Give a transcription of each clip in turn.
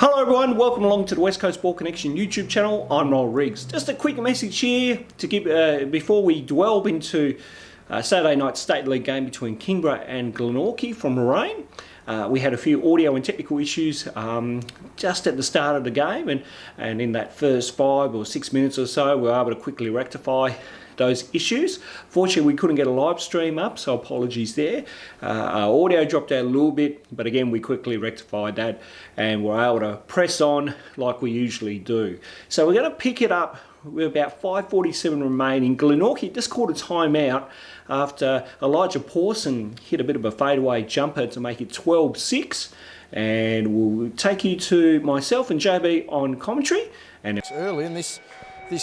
Hello everyone, welcome along to the West Coast Ball Connection YouTube channel. I'm Ronnel Riggs. Just a quick message here to give before we delve into Saturday night's State League game between Kingborough and Glenorchy from Warrane. We had a few audio and technical issues just at the start of the game, and in that first 5 or 6 minutes or so we were able to quickly rectify those issues. Fortunately, we couldn't get a live stream up, so apologies there. Our audio dropped out a little bit, but again, we quickly rectified that and we're able to press on like we usually do. So we're going to pick it up with about 5:47 remaining. Glenorchy just called a timeout after Elijah Pawson hit a bit of a fadeaway jumper to make it 12-6. And we'll take you to myself and JB on commentary. And it's early in this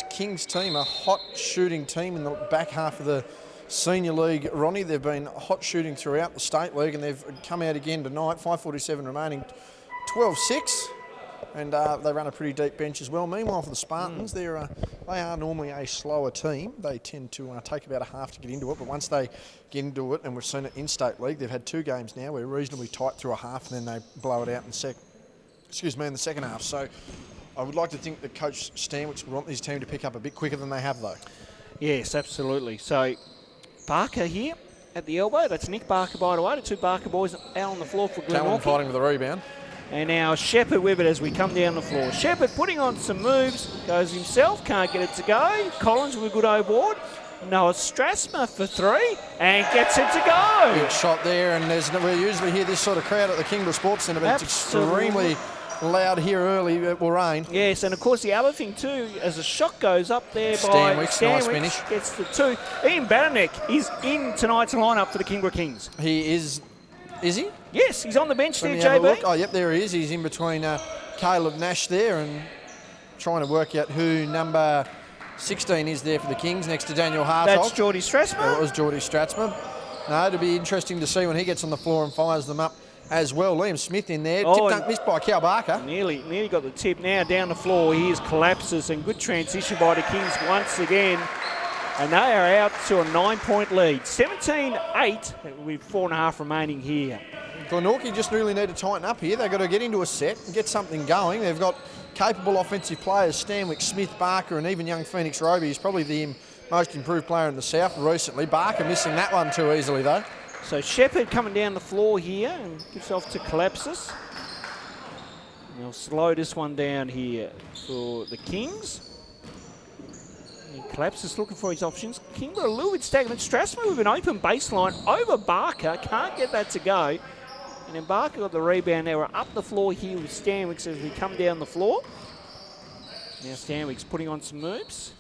Kings team, a hot shooting team in the back half of the Senior League. Ronnie, they've been hot shooting throughout the State League and they've come out again tonight, 5:47 remaining, 12-6. And they run a pretty deep bench as well. Meanwhile, for the Spartans, they are normally a slower team. They tend to take about a half to get into it, but once they get into it, and we've seen it in State League, they've had 2 games now where reasonably tight through a half and then they blow it out in the second half. So I would like to think that Coach Stanwicks would want his team to pick up a bit quicker than they have, though. Yes, absolutely. So Barker here at the elbow. That's Nick Barker, by the way. The 2 Barker boys out on the floor for Glenorchy. Fighting with the rebound. And now Shepherd with it as we come down the floor. Shepherd putting on some moves, goes himself, can't get it to go. Collins with a good O-board. Noah Strasmer for 3 and gets it to go. Big shot there, and we usually hear this sort of crowd at the Kingborough Sports Centre, but it's extremely loud here early at Warrane. Yes, and of course the other thing too, as the shot goes up there by Stanwicks, nice finish. Gets the 2. Ian Baranek is in tonight's lineup for the Kingborough Kings. He is he? Yes, he's on the bench there, JB. Oh, yep, there he is. He's in between Caleb Nash there and trying to work out who number 16 is there for the Kings next to Daniel Hartog. That's Geordie Strasmer. Oh, it was Geordie Strasmer. No, it'll be interesting to see when he gets on the floor and fires them up as well. Liam Smith in there. Tip dunk missed by Cal Barker. Nearly got the tip. Now down the floor. Here's collapses and good transition by the Kings once again. And they are out to a 9-point lead. 17-8 with 4.5 remaining here. Glenorchy just really need to tighten up here. They've got to get into a set and get something going. They've got capable offensive players, Stanwick, Smith, Barker, and even young Phoenix Roby. He's probably the most improved player in the South recently. Barker missing that one too easily though. So Shepherd coming down the floor here and gives off to Collapsis. They'll slow this one down here for the Kings. Collapsis looking for his options. Kingborough a little bit stagnant. Strasmer with an open baseline over Barker. Can't get that to go. And then Barker got the rebound. Now we're up the floor here with Stanwicks as we come down the floor. Now Stanwicks putting on some moves.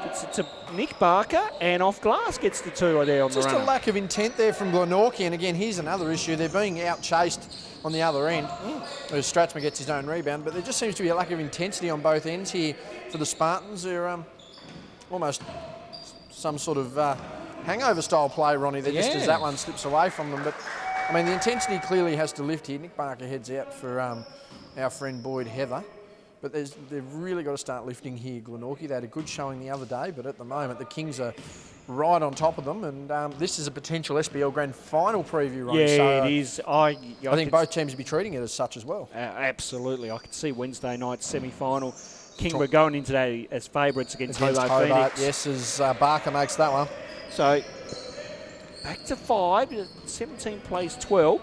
Gets it to Nick Barker and off glass gets the 2 right there on the run. Just a lack of intent there from Glenorchy. And again, here's another issue. They're being out-chased on the other end. As Stratsman gets his own rebound. But there just seems to be a lack of intensity on both ends here for the Spartans. They're almost some sort of hangover style play, Ronnie, just as that one slips away from them. But I mean, the intensity clearly has to lift here. Nick Barker heads out for our friend Boyd Heather. But they've really got to start lifting here, Glenorchy. They had a good showing the other day, but at the moment the Kings are right on top of them. And this is a potential SBL Grand Final preview, Ronnie. Yeah, so it is. I think both teams will be treating it as such as well. Absolutely. I could see Wednesday night semi-final. Kingborough going in today as favourites against Hobart Phoenix. Yes, as Barker makes that one. So back to 5. 17 plays 12.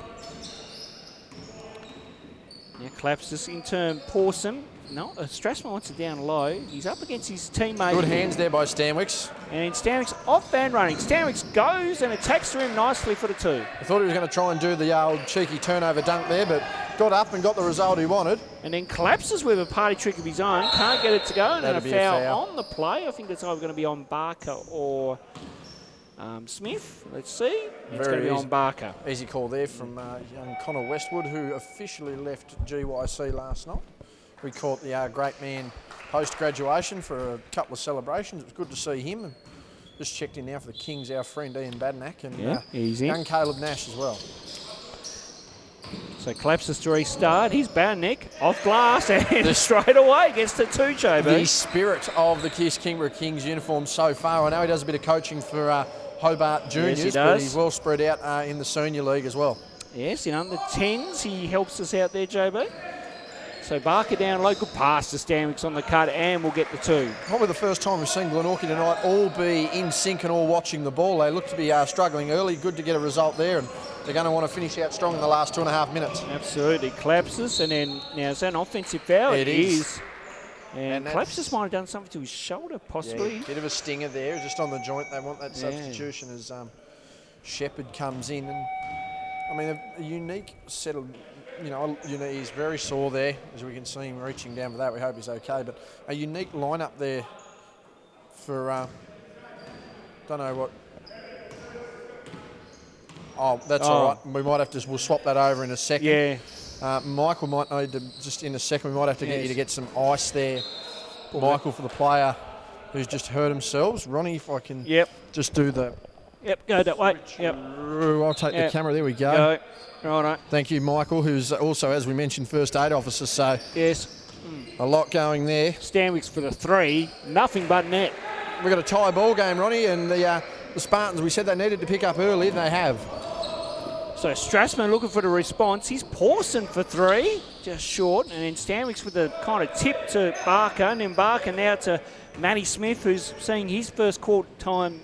Now collapses in turn. Pawson. No, Strasman wants it down low. He's up against his teammate. Good hands there by Stanwicks. And Stanwicks off band running. Stanwicks goes and attacks to him nicely for the 2. I thought he was going to try and do the old cheeky turnover dunk there, but got up and got the result he wanted. And then collapses with a party trick of his own. Can't get it to go. And then a foul on the play. I think that's either going to be on Barker or Smith. Let's see. It's going to be on Barker. Easy call there from young Connor Westwood, who officially left GYC last night. We caught the great man post-graduation for a couple of celebrations. It was good to see him. And just checked in now for the Kings, our friend Ian Badnack, and young Caleb Nash as well. So collapses to restart. He's Barnick off glass and straight away gets the 2, JB. The spirit of the Kingborough Kings uniform so far. I know he does a bit of coaching for Hobart Juniors, but he's well spread out in the Senior League as well. Yes, in under 10s, he helps us out there, JB. So Barker down low, good pass to Stanwicks on the cut, and we'll get the 2. Probably the first time we've seen Glenorchy tonight all be in sync and all watching the ball. They look to be struggling early. Good to get a result there, and they're going to want to finish out strong in the last 2.5 minutes. Absolutely. Collapses, and then now is that an offensive foul? It is. And Collapses might have done something to his shoulder, possibly. Yeah, bit of a stinger there, just on the joint. They want that substitution as Shepherd comes in. And I mean, a unique set of, he's very sore there, as we can see him reaching down for that. We hope he's okay. But a unique lineup there for, don't know what. Oh, that's all right. We might have to, we'll swap that over in a second. Yeah. Michael might need to, just in a second, we might have to get you to get some ice there. Michael, for the player who's just hurt themselves. Ronnie, if I can just do the... Yep, go that way. Yep. I'll take the camera. There we go. Righto. Thank you, Michael, who's also, as we mentioned, first aid officer. So yes, a lot going there. Stanwicks for the 3, nothing but net. We've got a tie ball game, Ronnie, and the Spartans, we said they needed to pick up early, and they have. So Strassman looking for the response. He's Pawson for 3, just short, and then Stanwicks with the kind of tip to Barker, and then Barker now to Matty Smith, who's seeing his first court action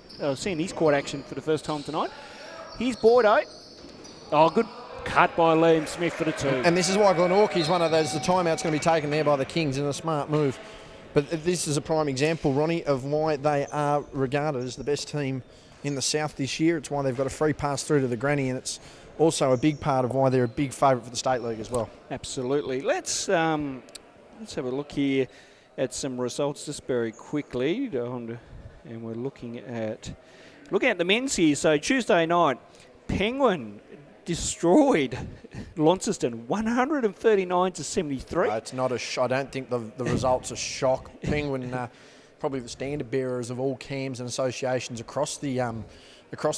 for the first time tonight. Here's Boydo. Oh, good cut by Liam Smith for the 2. And this is why Glenorchy is one of those, the timeout's going to be taken there by the Kings in a smart move. But this is a prime example, Ronnie, of why they are regarded as the best team in the South this year. It's why they've got a free pass through to the granny, and it's also a big part of why they're a big favourite for the State League as well. Absolutely. Let's have a look here at some results just very quickly. And we're looking at the men's here. So Tuesday night, Penguin destroyed Launceston 139-73. It's not I don't think the result's a shock. Penguin, probably the standard bearers of all CAMs and associations across the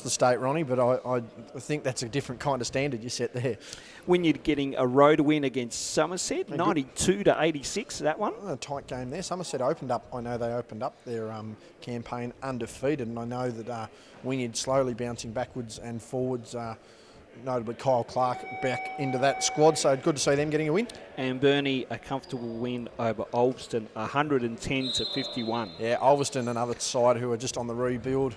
state, Ronnie, but I think that's a different kind of standard you set there. When you're getting a road win against Somerset, 92-86, that one. A tight game there. Somerset opened up. I know they opened up their campaign undefeated, and I know that Wynyard slowly bouncing backwards and forwards. Notably Kyle Clark back into that squad, so good to see them getting a win. And Burnie, a comfortable win over Ulverston, 110-51. Yeah, Ulverston, another side who are just on the rebuild.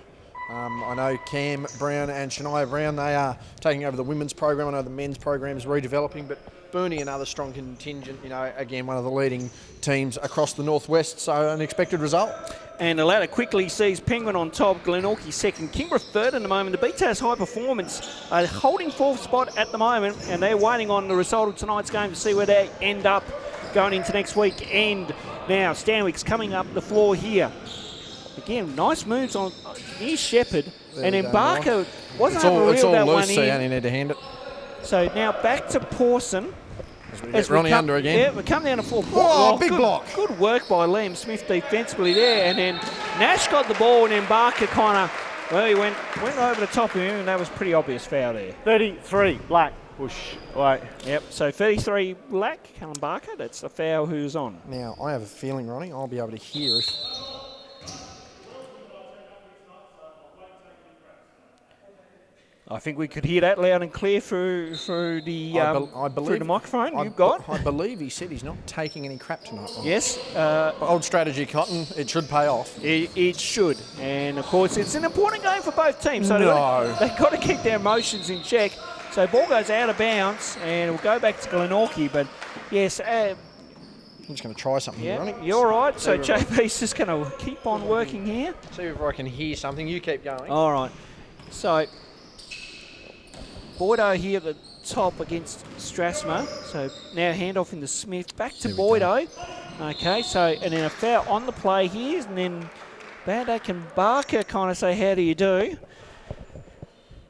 I know Cam Brown and Shania Brown, they are taking over the women's program. I know the men's program is redeveloping, but Burnie, another strong contingent, again, one of the leading teams across the northwest, so an expected result. And the ladder quickly sees Penguin on top, Glenorchy second, Kingborough third in the moment. The BTAS High Performance are holding fourth spot at the moment, and they're waiting on the result of tonight's game to see where they end up going into next week. And now Stanwicks coming up the floor here. Again, nice moves on near Shepherd, and then Barker wasn't able to reel that one in. So you only need to hand it. So now back to Pawson. As we Ronnie under again. Yeah, we come down to floor. Big block. Good work by Liam Smith defensively there, and then Nash got the ball, and then Barker he went over the top of him, and that was pretty obvious foul there. 33, black. Push. Wait. Yep, so 33 black, Callum Barker, that's the foul who's on. Now, I have a feeling, Ronnie, I'll be able to hear if... I think we could hear that loud and clear through the microphone you've got. I believe he said he's not taking any crap tonight. Yes. Old strategy, Cotton. It should pay off. It should. And, of course, it's an important game for both teams. So they've got to keep their emotions in check. So ball goes out of bounds, and we'll go back to Glenorchy. But, yes... I'm just going to try something here, Ronnie. You're right. So JP's just going to keep on working here. See if I can hear something. You keep going. All right. So... Boydo here at the top against Strasmer. So now handoff into Smith. Back to Boydo. Okay, so and then a foul on the play here. And then Bandak and Barker kind of say, how do you do?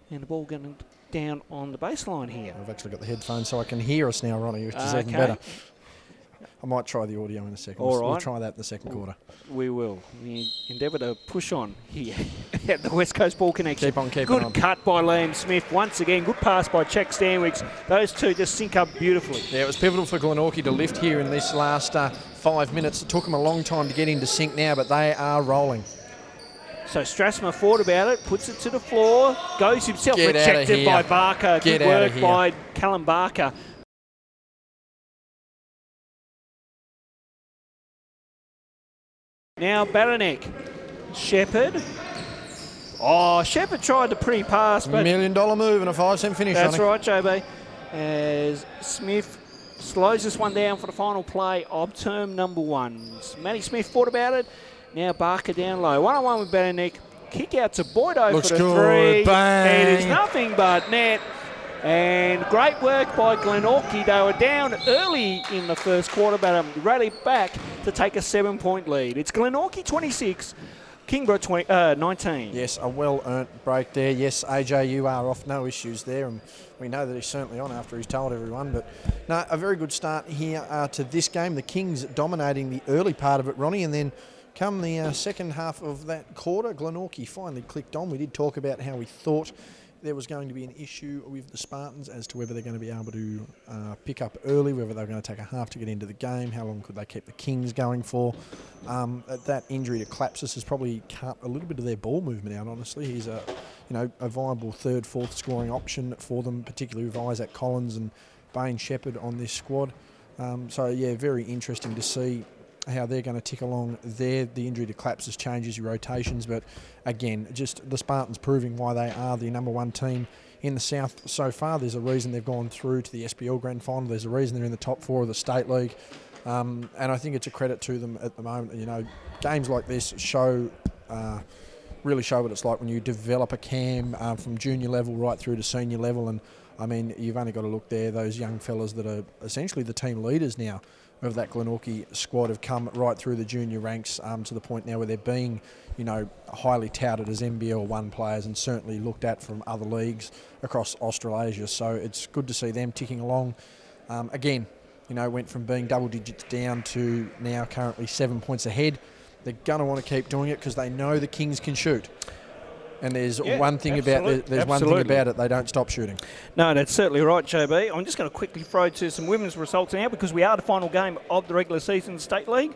And the ball going down on the baseline here. I've actually got the headphones so I can hear us now, Ronnie, which is even better. I might try the audio in a second. We'll try that in the second quarter. We will. We endeavour to push on here at the West Coast Ball Connection. Keep on. Good cut by Liam Smith. Once again, good pass by Czech Stanwicks. Those two just sync up beautifully. Yeah, it was pivotal for Glenorchy to lift here in this last 5 minutes. It took them a long time to get into sync now, but they are rolling. So Strasmer thought about it, puts it to the floor, goes himself, rejected by Barker. Good work by Callum Barker. Now Baranek. Shepherd. Oh, Shepherd tried the pretty pass, but... $1 million move and a 5-cent finish. That's Ronnie. right, JB. As Smith slows this one down for the final play of term number 1. Matty Smith thought about it. Now Barker down low. 1-on-1 with Baranek. Kick out to Boydo Looks for the good. 3. Bang. It is nothing but net. And great work by Glenorchy. They were down early in the first quarter, but rallied back to take a 7-point lead. It's Glenorchy 26, Kingborough 19. Yes, a well-earned break there. Yes, AJ, you are off, no issues there, and we know that he's certainly on after he's told everyone. But no, a very good start here to this game. The Kings dominating the early part of it, Ronnie, and then come the second half of that quarter, Glenorchy finally clicked on. We did talk about how we thought there was going to be an issue with the Spartans as to whether they're going to be able to pick up early, whether they're going to take a half to get into the game, how long could they keep the Kings going for. That injury to Klapsis has probably cut a little bit of their ball movement out, honestly. He's a viable third, fourth scoring option for them, particularly with Isaac Collins and Bain Shepherd on this squad. Very interesting to see how they're going to tick along there. The injury to Klapsis changes your rotations, but again, just the Spartans proving why they are the number 1 team in the South so far. There's a reason they've gone through to the SPL Grand Final. There's a reason they're in the top 4 of the State League. And I think it's a credit to them at the moment. You know, games like this really show what it's like when you develop a cam from junior level right through to senior level. And I mean, you've only got to look there. Those young fellas that are essentially the team leaders now of that Glenorchy squad have come right through the junior ranks to the point now where they're being, highly touted as NBL 1 players and certainly looked at from other leagues across Australasia. So it's good to see them ticking along. Went from being double digits down to now currently 7 points ahead. They're going to want to keep doing it because they know the Kings can shoot. And there's one thing about it, they don't stop shooting. No, that's certainly right, JB. I'm just going to quickly throw to some women's results now because we are the final game of the regular season State League.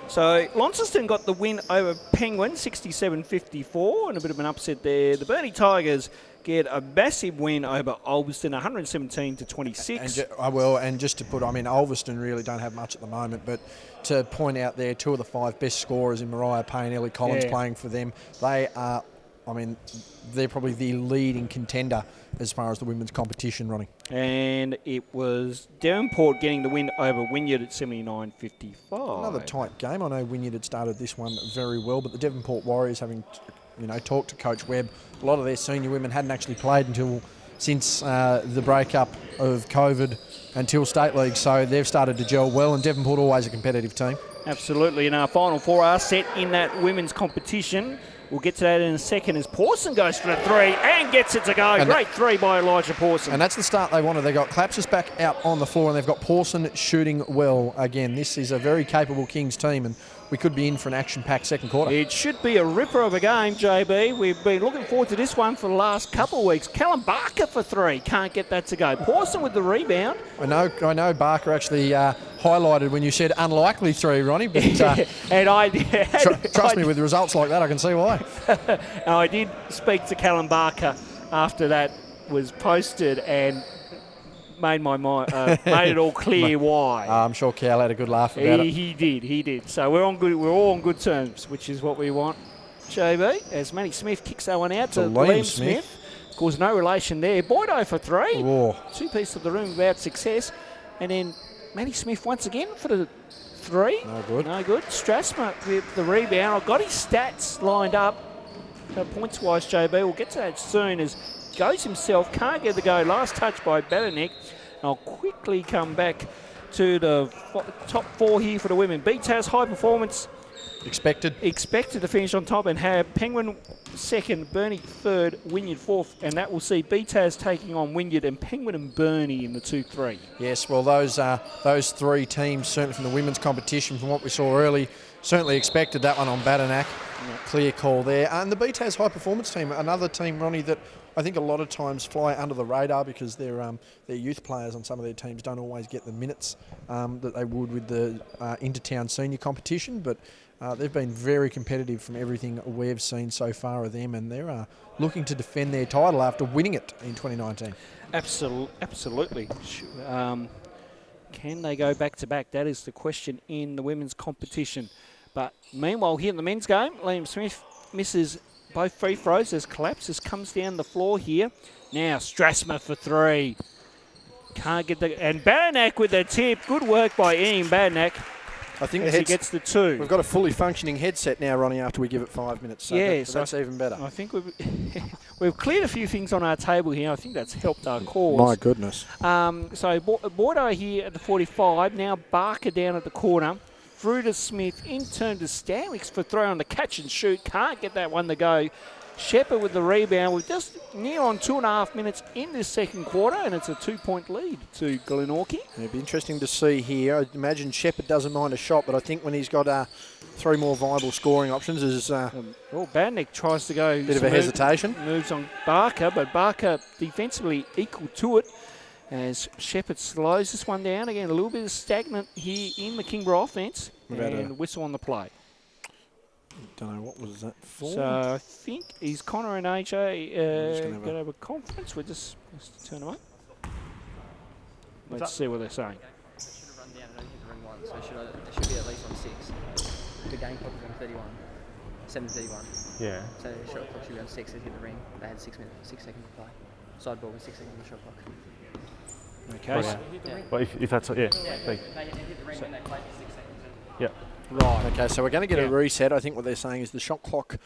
So Launceston got the win over Penguin, 67-54, and a bit of an upset there. The Burnie Tigers get a massive win over Ulverston, 117-26. And just to put, Ulverston really don't have much at the moment, but to point out there, 2 of the 5 best scorers in Mariah Payne, Ellie Collins playing for them. They are, they're probably the leading contender as far as the women's competition, Ronnie. And it was Devonport getting the win over Wynyard at 79-55. Another tight game. I know Wynyard had started this one very well, but the Devonport Warriors having, talked to Coach Webb, a lot of their senior women hadn't actually played since the breakup of COVID until State League, so they've started to gel well, and Devonport always a competitive team. Absolutely, and our final 4 are set in that women's competition. We'll get to that in a second as Pawson goes for the 3 and gets it to go. Great 3 by Elijah Pawson. And that's the start they wanted. They got Klapsis back out on the floor and they've got Pawson shooting well again. This is a very capable Kings team and we could be in for an action-packed second quarter. It should be a ripper of a game, JB. We've been looking forward to this one for the last couple of weeks. Callum Barker for 3. Can't get that to go. Pawson with the rebound. I know Barker actually highlighted when you said unlikely 3, Ronnie, but and trust me, with results like that, I can see why. And I did speak to Callum Barker after that was posted and made my mind, made it all clear why. I'm sure Cal had a good laugh about it. He did. So we're all on good terms, which is what we want. JB, as Matty Smith kicks that one out to Liam Smith. Of course, no relation there. Boydo for 3. Whoa. 2 pieces of the room without success. And then Matty Smith once again for the 3. No good. Strasma with the rebound. I've got his stats lined up. Points-wise, JB. We'll get to that soon as goes himself. Can't get the go. Last touch by Baranek. I'll quickly come back to the top 4 here for the women. BTAS high performance. Expected to finish on top and have Penguin 2nd, Burnie 3rd, Wynyard 4th, and that will see BTAS taking on Wynyard and Penguin and Burnie in the 2-3. Yes, well, those 3 teams, certainly from the women's competition, from what we saw early, certainly expected that one on Baranek. Clear call there. And the BTAS high performance team, another team, Ronnie, that I think a lot of times fly under the radar because their youth players on some of their teams don't always get the minutes that they would with the intertown senior competition, but they've been very competitive from everything we've seen so far of them, and they're looking to defend their title after winning it in 2019. Absolutely. Can they go back-to-back? That is the question in the women's competition. But meanwhile, here in the men's game, Liam Smith misses both free throws as collapses, comes down the floor here. Now Strasmer for 3. Can't get the... And Badnack with the tip. Good work by Ian Badnack. I think as he gets the 2. We've got a fully functioning headset now, Ronnie, after we give it 5 minutes. So that's even better. I think we've cleared a few things on our table here. I think that's helped our cause. My goodness. So Bordeaux here at the 45. Now Barker down at the corner. Through to Smith. In turn to Stanwicks for 3 on the catch and shoot. Can't get that one to go. Shepherd with the rebound. We're just near on 2.5 minutes in this second quarter, and it's a 2-point lead to Glenorchy. It'd be interesting to see here. I imagine Shepherd doesn't mind a shot, but I think when he's got 3 more viable scoring options, is Badnick tries to go. Bit of a hesitation. Moves on Barker, but Barker defensively equal to it as Shepherd slows this one down. Again, a little bit of stagnant here in the Kingborough offense, and whistle on the play. Don't know what was that for. So I think he's Connor and AJ going to have a conference. Let's turn them up. Let's see what they're saying. Should have run down and only hit the ring once, so they should be at least on 6. The game clock was on 31, 7:31. Yeah. So the shot clock should be on 6. They hit the ring. They had 6 seconds to play. Side ball with 6 seconds on the shot clock. Okay. Well, if that's yeah. They hit the ring when they played for 6 seconds. Yeah. Right. Okay, so we're going to get a reset. I think what they're saying is the shot clock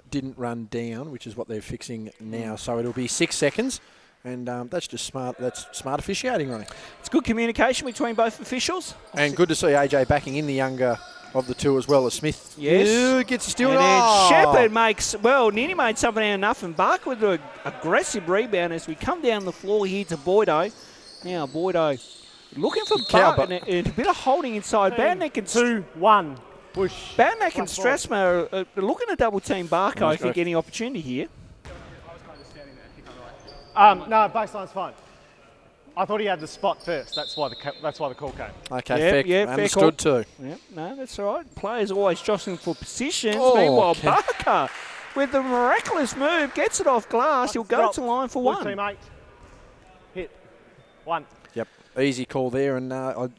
didn't run down, which is what they're fixing now. So it'll be 6 seconds, and that's just smart. That's smart officiating, Ronnie. It's good communication between both officials. And good to see AJ backing in the younger of the two as well as Smith. Yes. Gets a steal. And then Shepherd makes, nearly made something out of nothing. Barker with an aggressive rebound as we come down the floor here to Boydo. Now Boydo looking for Barker and a bit of holding inside. Badnack and 2-1. Push. Badnack and Strasmer are looking to double team Barker. I think any opportunity here. No, baseline's fine. I thought he had the spot first. That's why the call came. Okay, fair understood too. Yep, no, that's all right. Players always jostling for positions. Oh, Meanwhile, Barker with the miraculous move gets it off glass. He'll go to line for 1. Teammate. Hit. 1. Yep, easy call there, and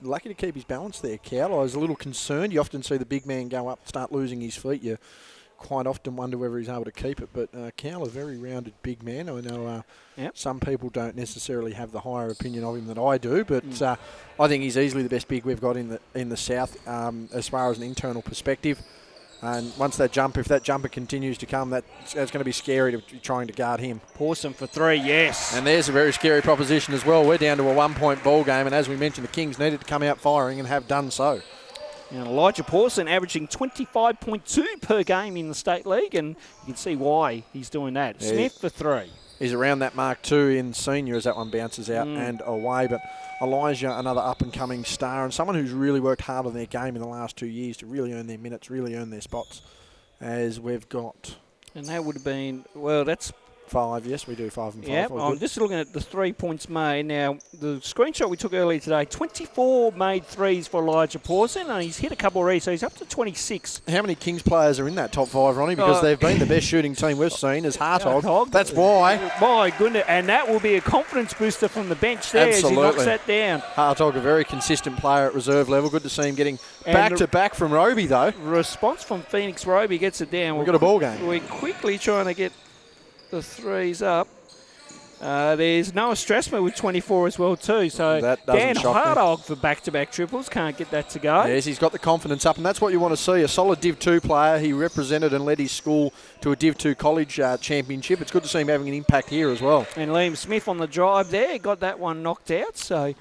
lucky to keep his balance there, Cal. I was a little concerned. You often see the big man go up, start losing his feet. You quite often wonder whether he's able to keep it, but Cal, a very rounded big man. I know some people don't necessarily have the higher opinion of him than I do, but I think he's easily the best big we've got in the South as far as an internal perspective. And once if that jumper continues to come, that's going to be scary to be trying to guard him. Pawson for 3, yes. And there's a very scary proposition as well. We're down to a 1-point ball game, and as we mentioned, the Kings needed to come out firing and have done so. And Elijah Pawson averaging 25.2 per game in the State League, and you can see why he's doing that. Yeah. Smith for 3. He's around that mark too in senior as that one bounces out and away. But Elijah, another up-and-coming star and someone who's really worked hard on their game in the last 2 years to really earn their minutes, really earn their spots. As we've got... And that would have been, that's... 5, yes, we do 5 and 5. Yeah, I'm just looking at the 3 points made. Now, the screenshot we took earlier today, 24 made threes for Elijah Pawson, and he's hit a couple already, so he's up to 26. How many Kings players are in that top 5, Ronnie? Because they've been the best shooting team we've seen as Hartog. That's why. My goodness, and that will be a confidence booster from the bench there as he knocks that down. Hartog, a very consistent player at reserve level. Good to see him getting back-to-back from Roby, though. Response from Phoenix Roby gets it down. We've got a ball game. We're quickly trying to get the threes up. There's Noah Strasmer with 24 as well too. So Dan Hartog for back-to-back triples. Can't get that to go. Yes, he's got the confidence up, and that's what you want to see. A solid Div 2 player. He represented and led his school to a Div 2 college championship. It's good to see him having an impact here as well. And Liam Smith on the drive there. Got that one knocked out. So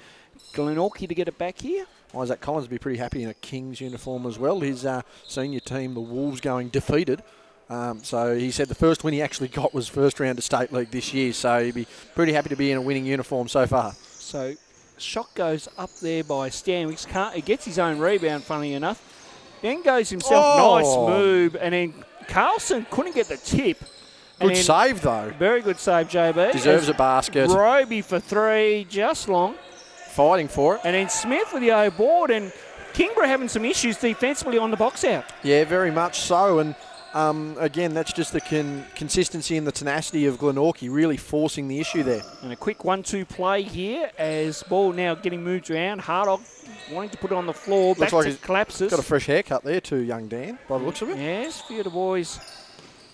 Glenorchy to get it back here. Isaac Collins will be pretty happy in a Kings uniform as well. His senior team, the Wolves, going defeated. So he said the first win he actually got was first round of State League this year. So he'd be pretty happy to be in a winning uniform so far. So shot goes up there by Stanwicks. He gets his own rebound, funny enough. Then goes himself, nice move. And then Carlson couldn't get the tip. Good save, though. Very good save, JB. Deserves a basket. Roby for 3, just long. Fighting for it. And then Smith with the O board. And Kingborough having some issues defensively on the box out. Yeah, very much so. And again, that's just the consistency and the tenacity of Glenorchy really forcing the issue there. And a quick 1-2 play here as ball now getting moved around. Hartog wanting to put it on the floor. Back like to he's collapses. Got a fresh haircut there too, young Dan, by the looks of it. Yes, a few of the boys.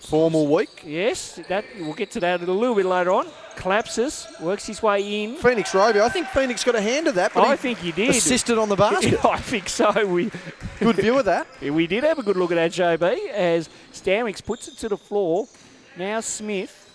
Formal week. Yes, that we'll get to that a little bit later on. Collapses, works his way in. Phoenix Roby. I think Phoenix got a hand of that, but I think he did. assisted on the basket. I think so. Good view of that. We did have a good look at that, JB, as Stanwicks puts it to the floor. Now Smith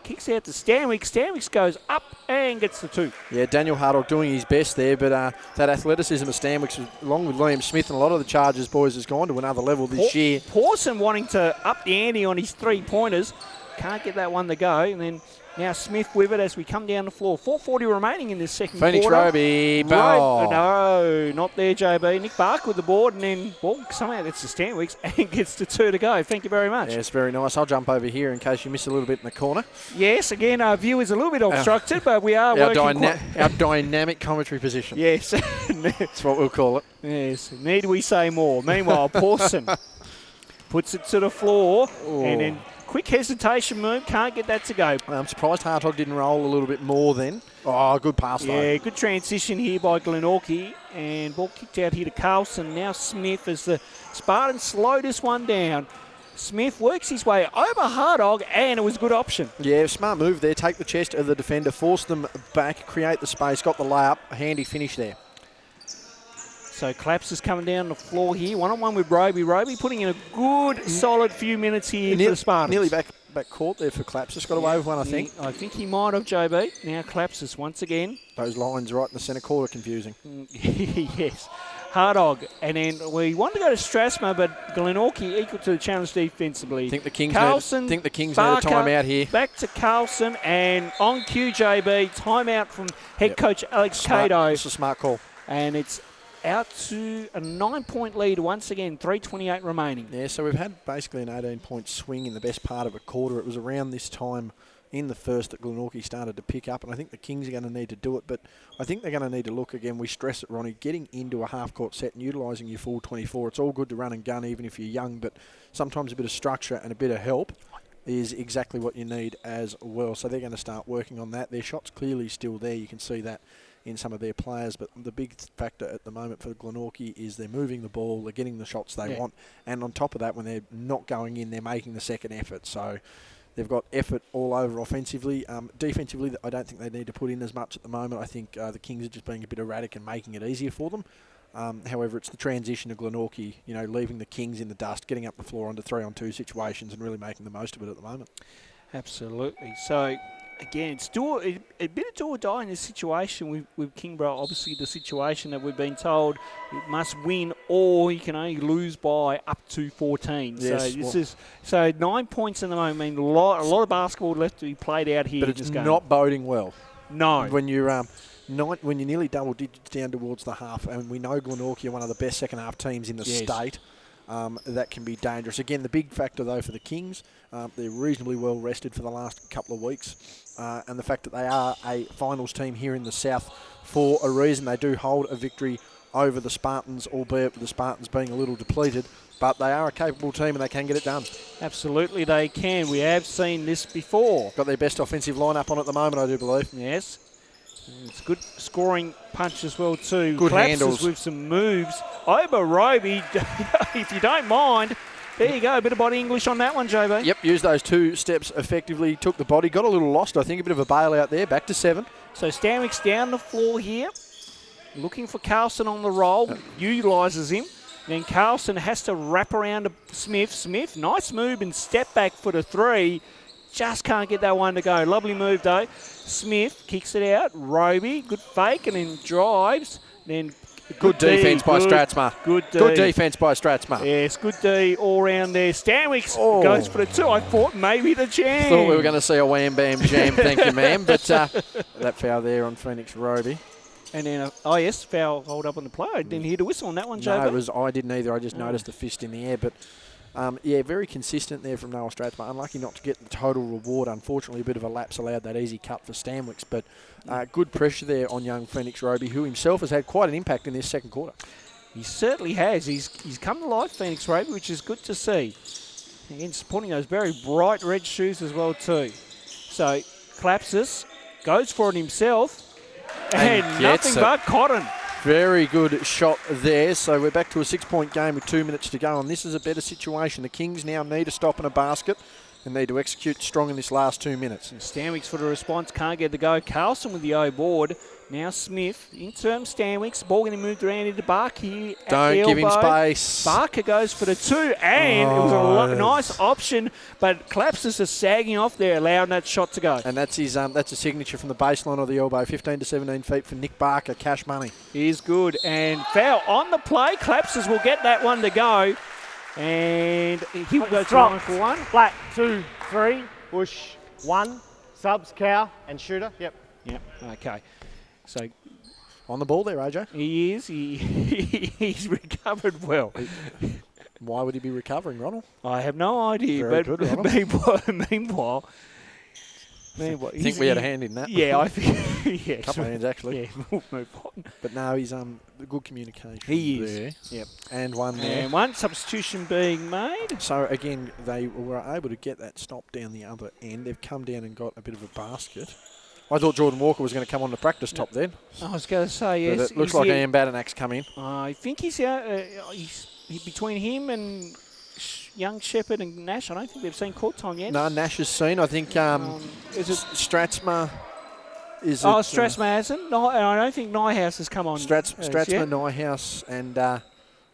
kicks out to Stanwicks. Stanwicks goes up and gets the 2. Yeah, Daniel Hardog doing his best there, but that athleticism of Stanwicks, along with Liam Smith and a lot of the Chargers boys, has gone to another level this year. Pawson wanting to up the ante on his 3-pointers. Can't get that one to go. And then now Smith with it as we come down the floor. 4:40 remaining in this second Phoenix quarter. Roby. Ball. No, not there, JB. Nick Barker with the board, and then ball somehow gets to Stanwicks and gets the 2 to go. Thank you very much. Yes, very nice. I'll jump over here in case you miss a little bit in the corner. Yes, again, our view is a little bit obstructed, but we are working our dynamic commentary position. Yes. That's what we'll call it. Yes. Need we say more? Meanwhile, Pawson puts it to the floor, and then quick hesitation move, can't get that to go. I'm surprised Hartog didn't roll a little bit more then. Oh, good pass though. Yeah, good transition here by Glenorchy, and ball kicked out here to Carlson. Now Smith as the Spartans slow this one down. Smith works his way over Hardog, and it was a good option. Yeah, smart move there. Take the chest of the defender, force them back, create the space, got the layup. A handy finish there. So Claps is coming down the floor here, one-on-one with Roby. Roby putting in a good, solid few minutes here for the Spartans. Nearly back court there for Claps. Just got away with one, I think. I think he might have, JB. Now Claps is once again. Those lines right in the centre court are confusing. Yes. Hardog. And then we wanted to go to Strasma, but Glenorchy equal to the challenge defensively. Think the Kings Carlson, need a Barker, timeout here. Back to Carlson, and on cue, JB, timeout from head coach Alex Cato. It's a smart call. And it's out to a 9-point lead once again, 3:28 remaining. Yeah, so we've had basically an 18-point swing in the best part of a quarter. It was around this time in the first that Glenorchy started to pick up, and I think the Kings are going to need to do it, but I think they're going to need to look again. We stress it, Ronnie, getting into a half-court set and utilising your full 24. It's all good to run and gun even if you're young, but sometimes a bit of structure and a bit of help is exactly what you need as well. So they're going to start working on that. Their shot's clearly still there. You can see that in some of their players, but the big factor at the moment for Glenorchy is they're moving the ball, they're getting the shots they want, and on top of that, when they're not going in, they're making the second effort. So they've got effort all over offensively. Defensively, I don't think they need to put in as much at the moment. I think the Kings are just being a bit erratic and making it easier for them. However, it's the transition of Glenorchy, leaving the Kings in the dust, getting up the floor under 3-on-2 situations and really making the most of it at the moment. Absolutely. So again, it's a bit of do or die in this situation with Kingborough. Obviously, the situation that we've been told it must win or you can only lose by up to 14. Yes, So 9 points in the moment mean a lot of basketball left to be played out here. But in it's this game. not boding well. No. When you're nearly double digits down towards the half, and we know Glenorchy are one of the best second half teams in the state. That can be dangerous. Again, the big factor, though, for the Kings, they're reasonably well rested for the last couple of weeks. And the fact that they are a finals team here in the South for a reason. They do hold a victory over the Spartans, albeit with the Spartans being a little depleted. But they are a capable team and they can get it done. Absolutely, they can. We have seen this before. Got their best offensive lineup on at the moment, I do believe. Yes. It's good scoring punch as well too. Good Collapses handles with some moves. Over Roby, if you don't mind. There you go, a bit of body English on that one, JB. Yep, used those 2 steps effectively, took the body, got a little lost, I think, a bit of a bailout there, back to 7. So Stanwicks down the floor here, looking for Carlson on the roll, utilises him. Then Carlson has to wrap around to Smith. Smith, nice move and step back for the 3. Just can't get that one to go. Lovely move, though. Smith kicks it out. Roby, good fake, and then drives. Then good defence by Stratsma. Good defence by Stratsma. Yes, good D all round there. Stanwicks goes for the 2. I thought maybe the jam. Thought we were going to see a wham bam jam. Thank you, ma'am. But that foul there on Phoenix Roby. And then, foul hold up on the play. I didn't hear the whistle on that one, JB. No, I didn't either. I just noticed the fist in the air. But very consistent there from Noah Strathmore. Unlucky not to get the total reward. Unfortunately, a bit of a lapse allowed that easy cut for Stanwicks. But good pressure there on young Phoenix Roby, who himself has had quite an impact in this second quarter. He certainly has. He's come to life, Phoenix Roby, which is good to see. Again, supporting those very bright red shoes as well too. So, collapses, goes for it himself. And gets nothing it. but Cotton. Very good shot there. So we're back to a 6-point game with 2 minutes to go, and this is a better situation. The Kings now need a stop and a basket and need to execute strong in this last 2 minutes. And Stanwicks for the response, can't get the go. Carlson with the O board. Now Smith, interim Stanwicks. Ball getting moved around into Barker here. Don't give him space. Barker goes for the 2, and it was a nice option, but Clapsis is sagging off there, allowing that shot to go. And that's his that's a signature from the baseline of the elbow. 15 to 17 feet for Nick Barker, cash money. Is good, and foul on the play. Clapsis will get that one to go, and he will go Drop. 1 for 1. Flat, 2, 3, push, 1, subs, cow, and shooter. Yep. Yep, okay. So On the ball there, AJ. he is. He's recovered well. Why would he be recovering, Ronnel? I have no idea. Very But good, Ronald. meanwhile, I think we had a hand in that. Yeah, I think. Yeah, Couple of hands, actually. Yeah, we'll move on. But no, he's good communication. He is. there. Yep. And one there. And one substitution being made. So again, they were able to get that stop down the other end. They've come down and got a bit of a basket. I thought Jordan Walker was going to come on the practice top then. I was going to say, yes. But it looks like Ian Badenak's come in. I think he's out. Between him and young Shepherd and Nash, I don't think they've seen court time yet. No, Nash has seen. I think Is it? Stratsma is. Oh, Stratsma hasn't. No, and I don't think Nyhouse has come on. Stratsma, yet. Nyhouse, and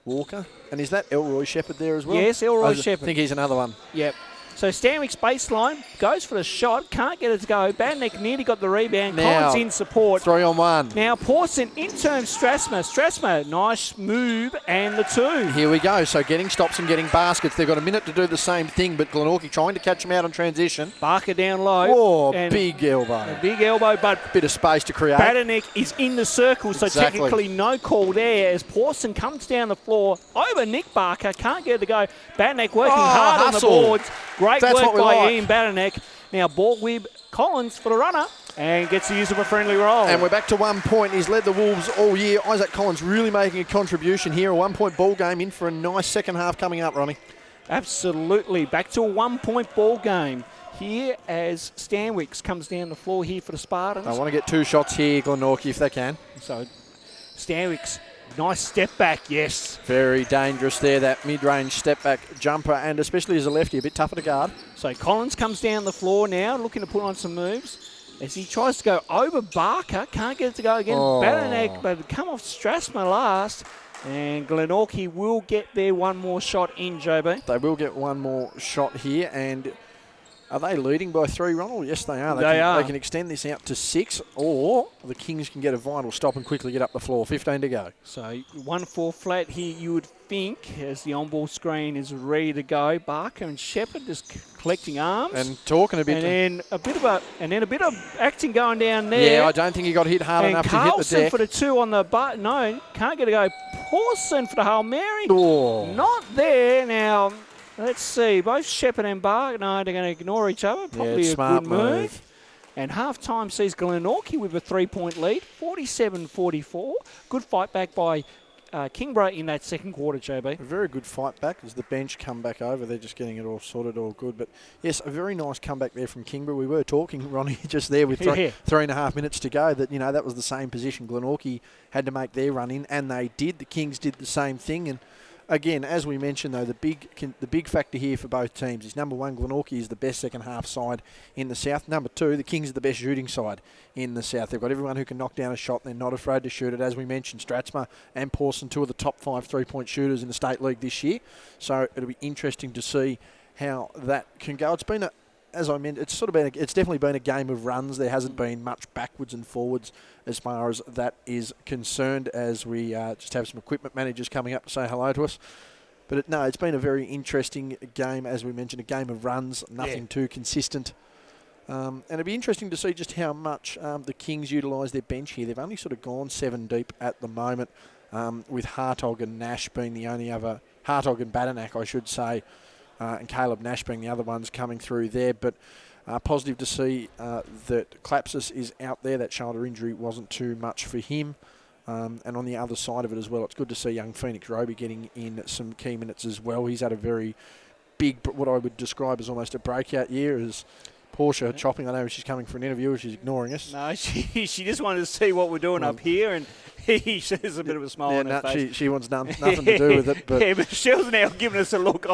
Walker. And is that Elroy Shepherd there as well? Yes, Elroy I Shepherd. think he's another one. Yep. So Stanwicks baseline, goes for the shot, can't get it to go. Badneck nearly got the rebound. Now, Collins in support. 3-on-1. Now Pawson in turns Strasma. Strasma, nice move, and the 2. Here we go. So getting stops and getting baskets. They've got a minute to do the same thing, but Glenorchy trying to catch him out on transition. Barker down low. Oh, and big elbow. a big elbow, but Bit of space to create. Badneck is in the circle, so Exactly. technically no call there as Pawson comes down the floor over Nick Barker. Can't get it to go. Badneck working hard hustle. on the boards. Great That's work what we by like. Ian Badneck. Now ball whip Collins for the runner and gets the use of a friendly roll. And we're back to 1 point. He's led the Wolves all year. Isaac Collins really making a contribution here. A 1 point ball game in for a nice second half coming up, Ronnie. Absolutely. Back to a 1 point ball game here as Stanwicks comes down the floor here for the Spartans. They want to get 2 shots here, Glenorchy, if they can. So Stanwicks, nice step back, yes. Very dangerous there, that mid-range step-back jumper, and especially as a lefty, a bit tougher to guard. So Collins comes down the floor now, looking to put on some moves. As he tries to go over Barker, can't get it to go again. Oh. Badneck, but come off Strasma last. And Glenorchy will get their one more shot in, JB. They will get one more shot here, and are they leading by 3, Ronald? Yes, they are. They are. They can extend this out to 6, or the Kings can get a vital stop and quickly get up the floor. 15 to go. So 1-4 flat here, you would think, as the on-ball screen is ready to go. Barker and Shepherd just collecting arms. And talking a bit. And then a bit of acting going down there. Yeah, I don't think he got hit hard and enough Carlson to hit the deck. for the 2 on the butt. No, can't get it to go. Pawson for the Hail Mary. Oh. Not there. Now, let's see. Both Shepherd and Barker, no, they're going to ignore each other. Probably it's a smart good move. And half-time sees Glenorchy with a 3-point lead, 47-44. Good fight back by Kingborough in that second quarter, JB. A very good fight back as the bench come back over. They're just getting it all sorted, all good. But yes, a very nice comeback there from Kingborough. We were talking, Ronnie, just there with 3.5 minutes to go that, that was the same position Glenorchy had to make their run in, and they did. The Kings did the same thing. And again, as we mentioned, though, the big factor here for both teams is, number 1, Glenorchy is the best second half side in the south. Number 2, the Kings are the best shooting side in the south. They've got everyone who can knock down a shot. They're not afraid to shoot it. As we mentioned, Stratsma and Pawson, 2 of the top 5 3-point shooters in the state league this year. So it'll be interesting to see how that can go. It's been as I mentioned, it's definitely been a game of runs. There hasn't been much backwards and forwards as far as that is concerned, as we just have some equipment managers coming up to say hello to us. But it's been a very interesting game, as we mentioned, a game of runs, nothing too consistent. And it'd be interesting to see just how much the Kings utilise their bench here. They've only sort of gone 7 deep at the moment, with Hartog and Nash being the only other, Hartog and Badanack, I should say, and Caleb Nash being the other ones coming through there. But positive to see that Clapsis is out there. That shoulder injury wasn't too much for him. And on the other side of it as well, it's good to see young Phoenix Roby getting in some key minutes as well. He's had a very big, what I would describe as almost a breakout year, as Portia chopping. I know she's coming for an interview. She's ignoring us. No, she just wanted to see what we're doing up here, and she has a bit of a smile on her face. She wants nothing to do with it. But yeah, but Michelle's now giving us a look.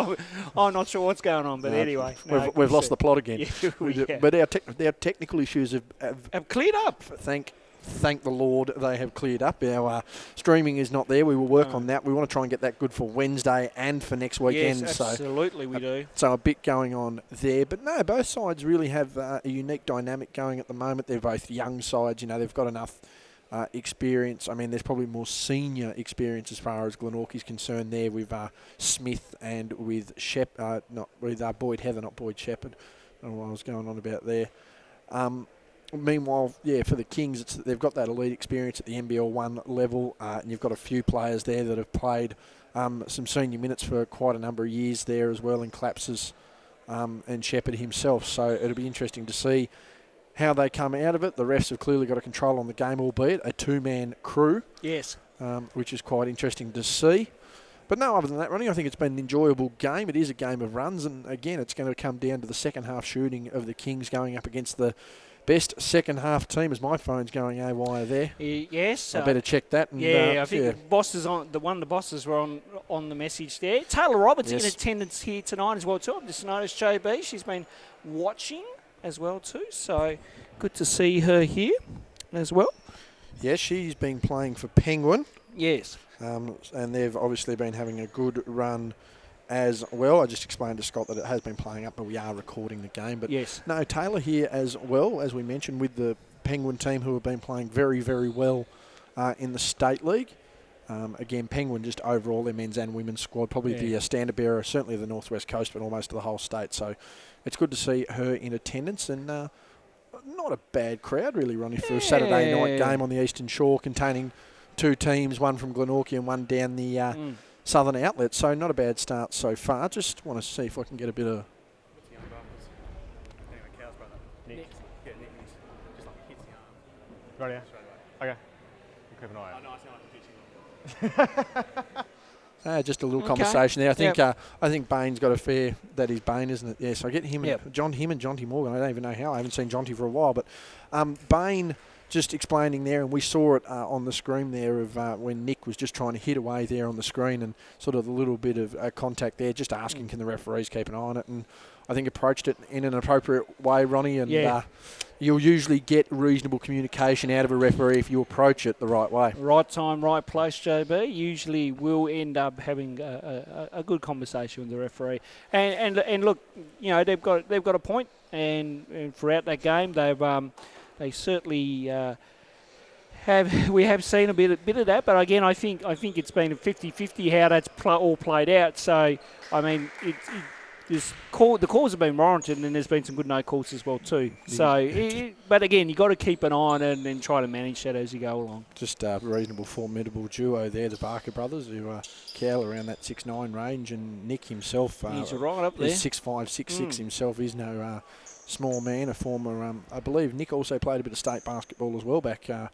I'm not sure what's going on, but anyway. No, we've lost the plot again. Yeah. But our technical issues have cleared up. Thank the Lord they have cleared up. Our streaming is not there. We will work on that. We want to try and get that good for Wednesday and for next weekend. Yes, absolutely we do. So a bit going on there. But no, both sides really have a unique dynamic going at the moment. They're both young sides. They've got enough experience. I mean, there's probably more senior experience as far as Glenorchy's concerned there with Smith and with Boyd Heather, not Boyd Shepherd. I don't know what I was going on about there. Meanwhile, for the Kings, they've got that elite experience at the NBL 1 level, and you've got a few players there that have played some senior minutes for quite a number of years there as well, in Clapses and Shepherd himself. So it'll be interesting to see how they come out of it. The refs have clearly got a control on the game, albeit a two-man crew. Yes. Which is quite interesting to see. But no, other than that, Ronnie, I think it's been an enjoyable game. It is a game of runs, and again, it's going to come down to the second half shooting of the Kings going up against the best second half team, as my phone's going AWire there. Yes. I better check that. And, I think the bosses one of the bosses were on the message there. Taylor Roberts in attendance here tonight as well too. I've just noticed JB. She's been watching as well too. So good to see her here as well. Yes, she's been playing for Penguin. Yes. And they've obviously been having a good run as well. I just explained to Scott that it has been playing up, but we are recording the game. But no, Taylor here as well, as we mentioned, with the Penguin team who have been playing very, very well in the State League. Again, Penguin just overall, their men's and women's squad, probably the standard bearer, certainly the Northwest Coast, but almost to the whole state. So it's good to see her in attendance, and not a bad crowd really, Ronnie, for a Saturday night game on the Eastern Shore containing two teams, one from Glenorchy and one down the Southern Outlet. So not a bad start so far. Just want to see if I can get a bit of... Nick. Yeah, Nick just hits the arm. Right, yeah. Okay. Keep an eye out. Just a little conversation there. I think Bain's got a fair... That is Bain, isn't it? Yeah, so I get him and Jonty Morgan. I don't even know how. I haven't seen Jonty for a while. But Bain just explaining there, and we saw it on the screen there of when Nick was just trying to hit away there on the screen, and sort of a little bit of contact there, just asking can the referees keep an eye on it. And I think approached it in an appropriate way, Ronnie, and you'll usually get reasonable communication out of a referee if you approach it the right way. Right time, right place, JB. Usually we'll end up having a good conversation with the referee. And look, they've got a point, and throughout that game they certainly we have seen a bit of that. But again, I think it's been a 50-50 how that's all played out. So I mean, the calls have been warranted, and there's been some good no calls as well too. So, but again, you got to keep an eye on it and try to manage that as you go along. Just a reasonable, formidable duo there, the Barker brothers, who cowl around that 6'9" range, and Nick himself. He's right up there. He's 6'5", 6'6" himself. He's no small man, a former. I believe Nick also played a bit of state basketball as well back a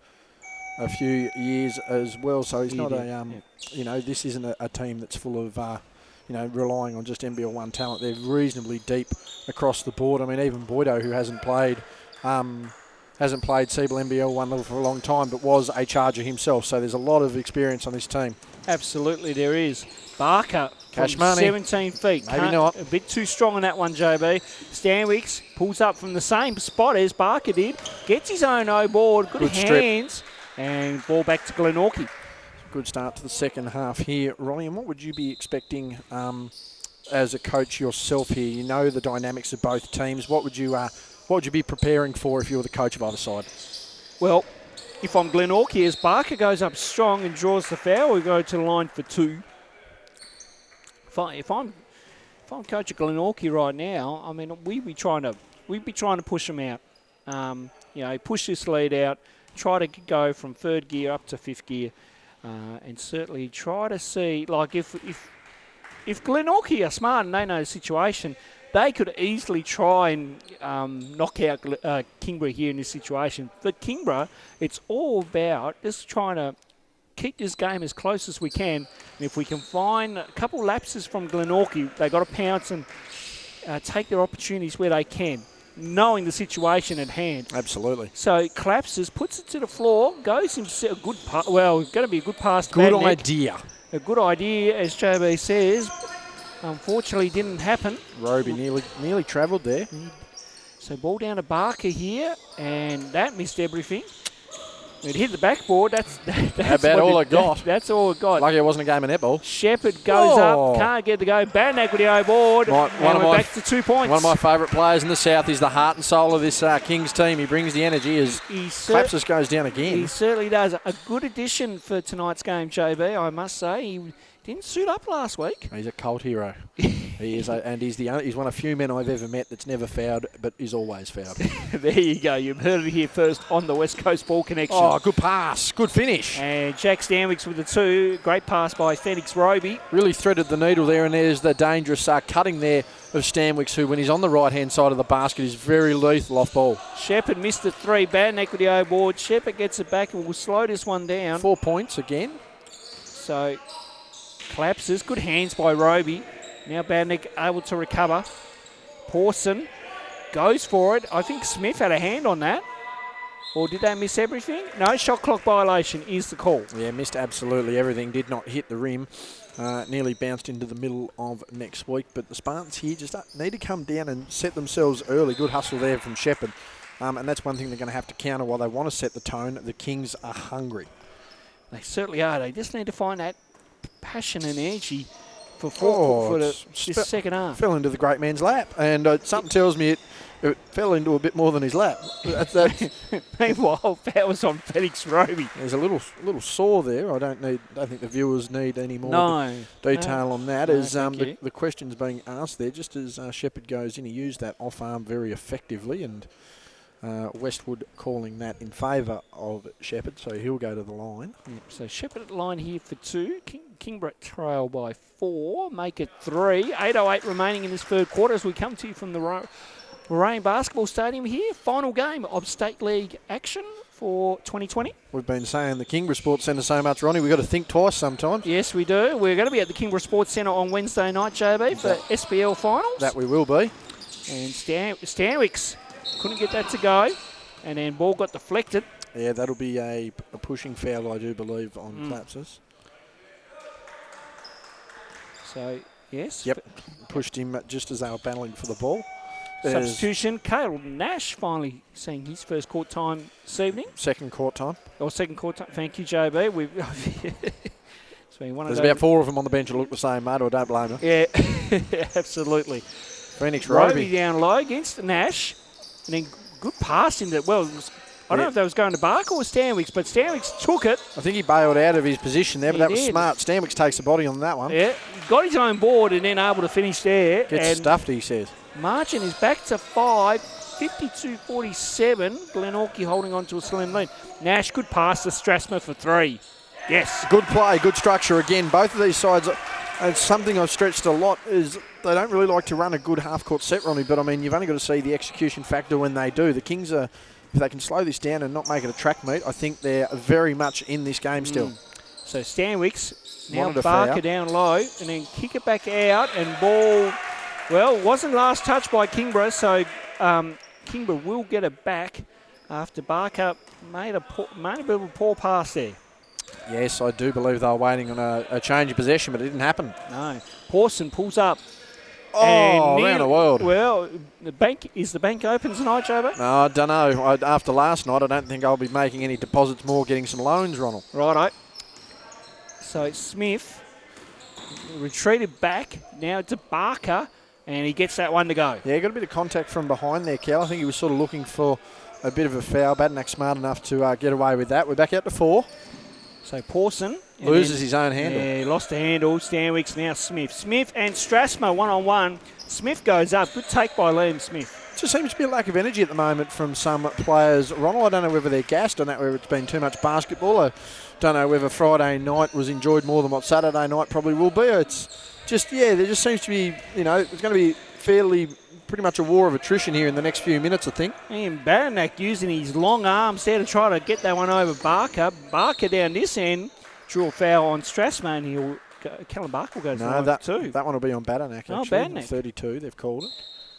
few years as well. So he's not this isn't a team that's full of. Relying on just NBL 1 talent. They're reasonably deep across the board. I mean, even Boydo, who hasn't played Siebel NBL 1 level for a long time, but was a charger himself. So there's a lot of experience on this team. Absolutely, there is. Barker, cash from money. 17 feet. Maybe not. A bit too strong on that one, JB. Stanwicks pulls up from the same spot as Barker did. Gets his own O-board. Good hands. Strip. And ball back to Glenorchy. Good start to the second half here, Ronnie. And what would you be expecting as a coach yourself here? You know the dynamics of both teams. What would you be preparing for if you were the coach of either side? Well, if I'm Glenorchy, as Barker goes up strong and draws the foul, we go to the line for two. If I'm coach of Glenorchy right now, I mean we'd be trying to push them out. Push this lead out, try to go from third gear up to fifth gear. And certainly try to see, like, if Glenorchy are smart and they know the situation, they could easily try and knock out Kingborough here in this situation. But Kingborough, it's all about just trying to keep this game as close as we can. And if we can find a couple lapses from Glenorchy, they've got to pounce and take their opportunities where they can. knowing the situation at hand. Absolutely. So collapses, puts it to the floor, goes himself a good pass. Well, going to be a good pass. Good Badnick. idea. A good idea, as JB says. Unfortunately, didn't happen. Roby nearly travelled there. So ball down to Barker here, and that missed everything. It hit the backboard. That's about all it got. That's all it got. Lucky it wasn't a game of netball. Shepherd goes up, can't get the go. Badnack with the O board, and we're back to 2 points. One of my favourite players in the South. He's the heart and soul of this Kings team. He brings the energy as Collapses goes down again. He certainly does. A good addition for tonight's game, JB, I must say. He didn't suit up last week. He's a cult hero. He is, and he's one of few men I've ever met that's never fouled, but is always fouled. There you go. You've heard it here first on the West Coast Ball Connection. Oh, good pass. Good finish. And Jack Stanwicks with the 2. Great pass by Phoenix Roby. Really threaded the needle there, and there's the dangerous cutting there of Stanwicks, who, when he's on the right-hand side of the basket, is very lethal off ball. Shepherd missed the 3. Badnack with the O board. Shepherd gets it back and will slow this one down. 4 points again. So collapses. Good hands by Roby. Now Badnack able to recover. Pawson goes for it. I think Smith had a hand on that. Or did they miss everything? No, shot clock violation is the call. Yeah, missed absolutely everything. Did not hit the rim. Nearly bounced into the middle of next week. But the Spartans here just need to come down and set themselves early. Good hustle there from Shepherd. And that's one thing they're going to have to counter while they want to set the tone. The Kings are hungry. They certainly are. They just need to find that passion and energy for this second half. Fell into the great man's lap, and something tells me it fell into a bit more than his lap. Meanwhile, that was on Phoenix Roby. There's a little sore there. I don't think the viewers need any more detail on that. As the question's being asked there, just as Shepherd goes in, he used that off arm very effectively, and Westwood calling that in favour of Shepherd, so he'll go to the line. Yep, so Shepherd at the line here for 2. Kingborough trail by 4, make it 3. 8:08 remaining in this third quarter as we come to you from the Warrane Basketball Stadium here. Final game of State League action for 2020. We've been saying the Kingborough Sports Centre so much, Ronnie, we've got to think twice sometimes. Yes, we do. We're going to be at the Kingborough Sports Centre on Wednesday night, JB, for SPL Finals. That we will be. And Stanwicks couldn't get that to go, and then ball got deflected. Yeah, that'll be a pushing foul, I do believe, on Collapses. So, yes. Yep, pushed him just as they were battling for the ball. Substitution, Cale Nash finally seeing his first court time this evening. Second court time. Second court time. Thank you, JB. There's about 4 of them on the bench that look the same, mate, or don't blame them. Yeah, absolutely. Phoenix Roby down low against Nash, and then good pass into, I don't know if that was going to Barker or Stanwicks, but Stanwicks took it. I think he bailed out of his position there, but that was smart. Stanwicks takes the body on that one. Yeah, got his own board and then able to finish there. Gets stuffed, he says. Margin is back to 5, 52-47. Glenorchy holding on to a slim lead. Nash, good pass to Strasmer for 3. Yes. Good play, good structure again. Both of these sides, and something I've stretched a lot is they don't really like to run a good half-court set, Ronnie, but I mean, you've only got to see the execution factor when they do. The Kings are, if they can slow this down and not make it a track meet, I think they're very much in this game still. So Stanwicks, now Barker down low, and then kick it back out, and ball, wasn't last touched by Kingborough, so Kingborough will get it back after Barker made a bit of a poor pass there. Yes, I do believe they were waiting on a change of possession, but it didn't happen. No. Pawson pulls up. Around the world. Well, the bank open tonight, JB? No, I don't know. After last night, I don't think I'll be making any deposits more, getting some loans, Ronnel. Righto. So Smith retreated back. Now to Barker, and he gets that one to go. Yeah, got a bit of contact from behind there, Cal. I think he was sort of looking for a bit of a foul. Badnack smart enough to get away with that. We're back out to 4. So Pawson loses his own handle. Yeah, lost the handle. Stanwicks, now Smith. Smith and Strasmer one-on-one. Smith goes up. Good take by Liam Smith. Just seems to be a lack of energy at the moment from some players. Ronnel, I don't know whether they're gassed. I don't know whether it's been too much basketball. I don't know whether Friday night was enjoyed more than what Saturday night probably will be. It's just, there just seems to be, it's going to be pretty much a war of attrition here in the next few minutes, I think. And Baranak using his long arms there to try to get that one over Barker. Barker down this end drew a foul on Strasman. Callum Barker will go to the line too. That one will be on Baranak, actually. Baranak. 32, they've called it.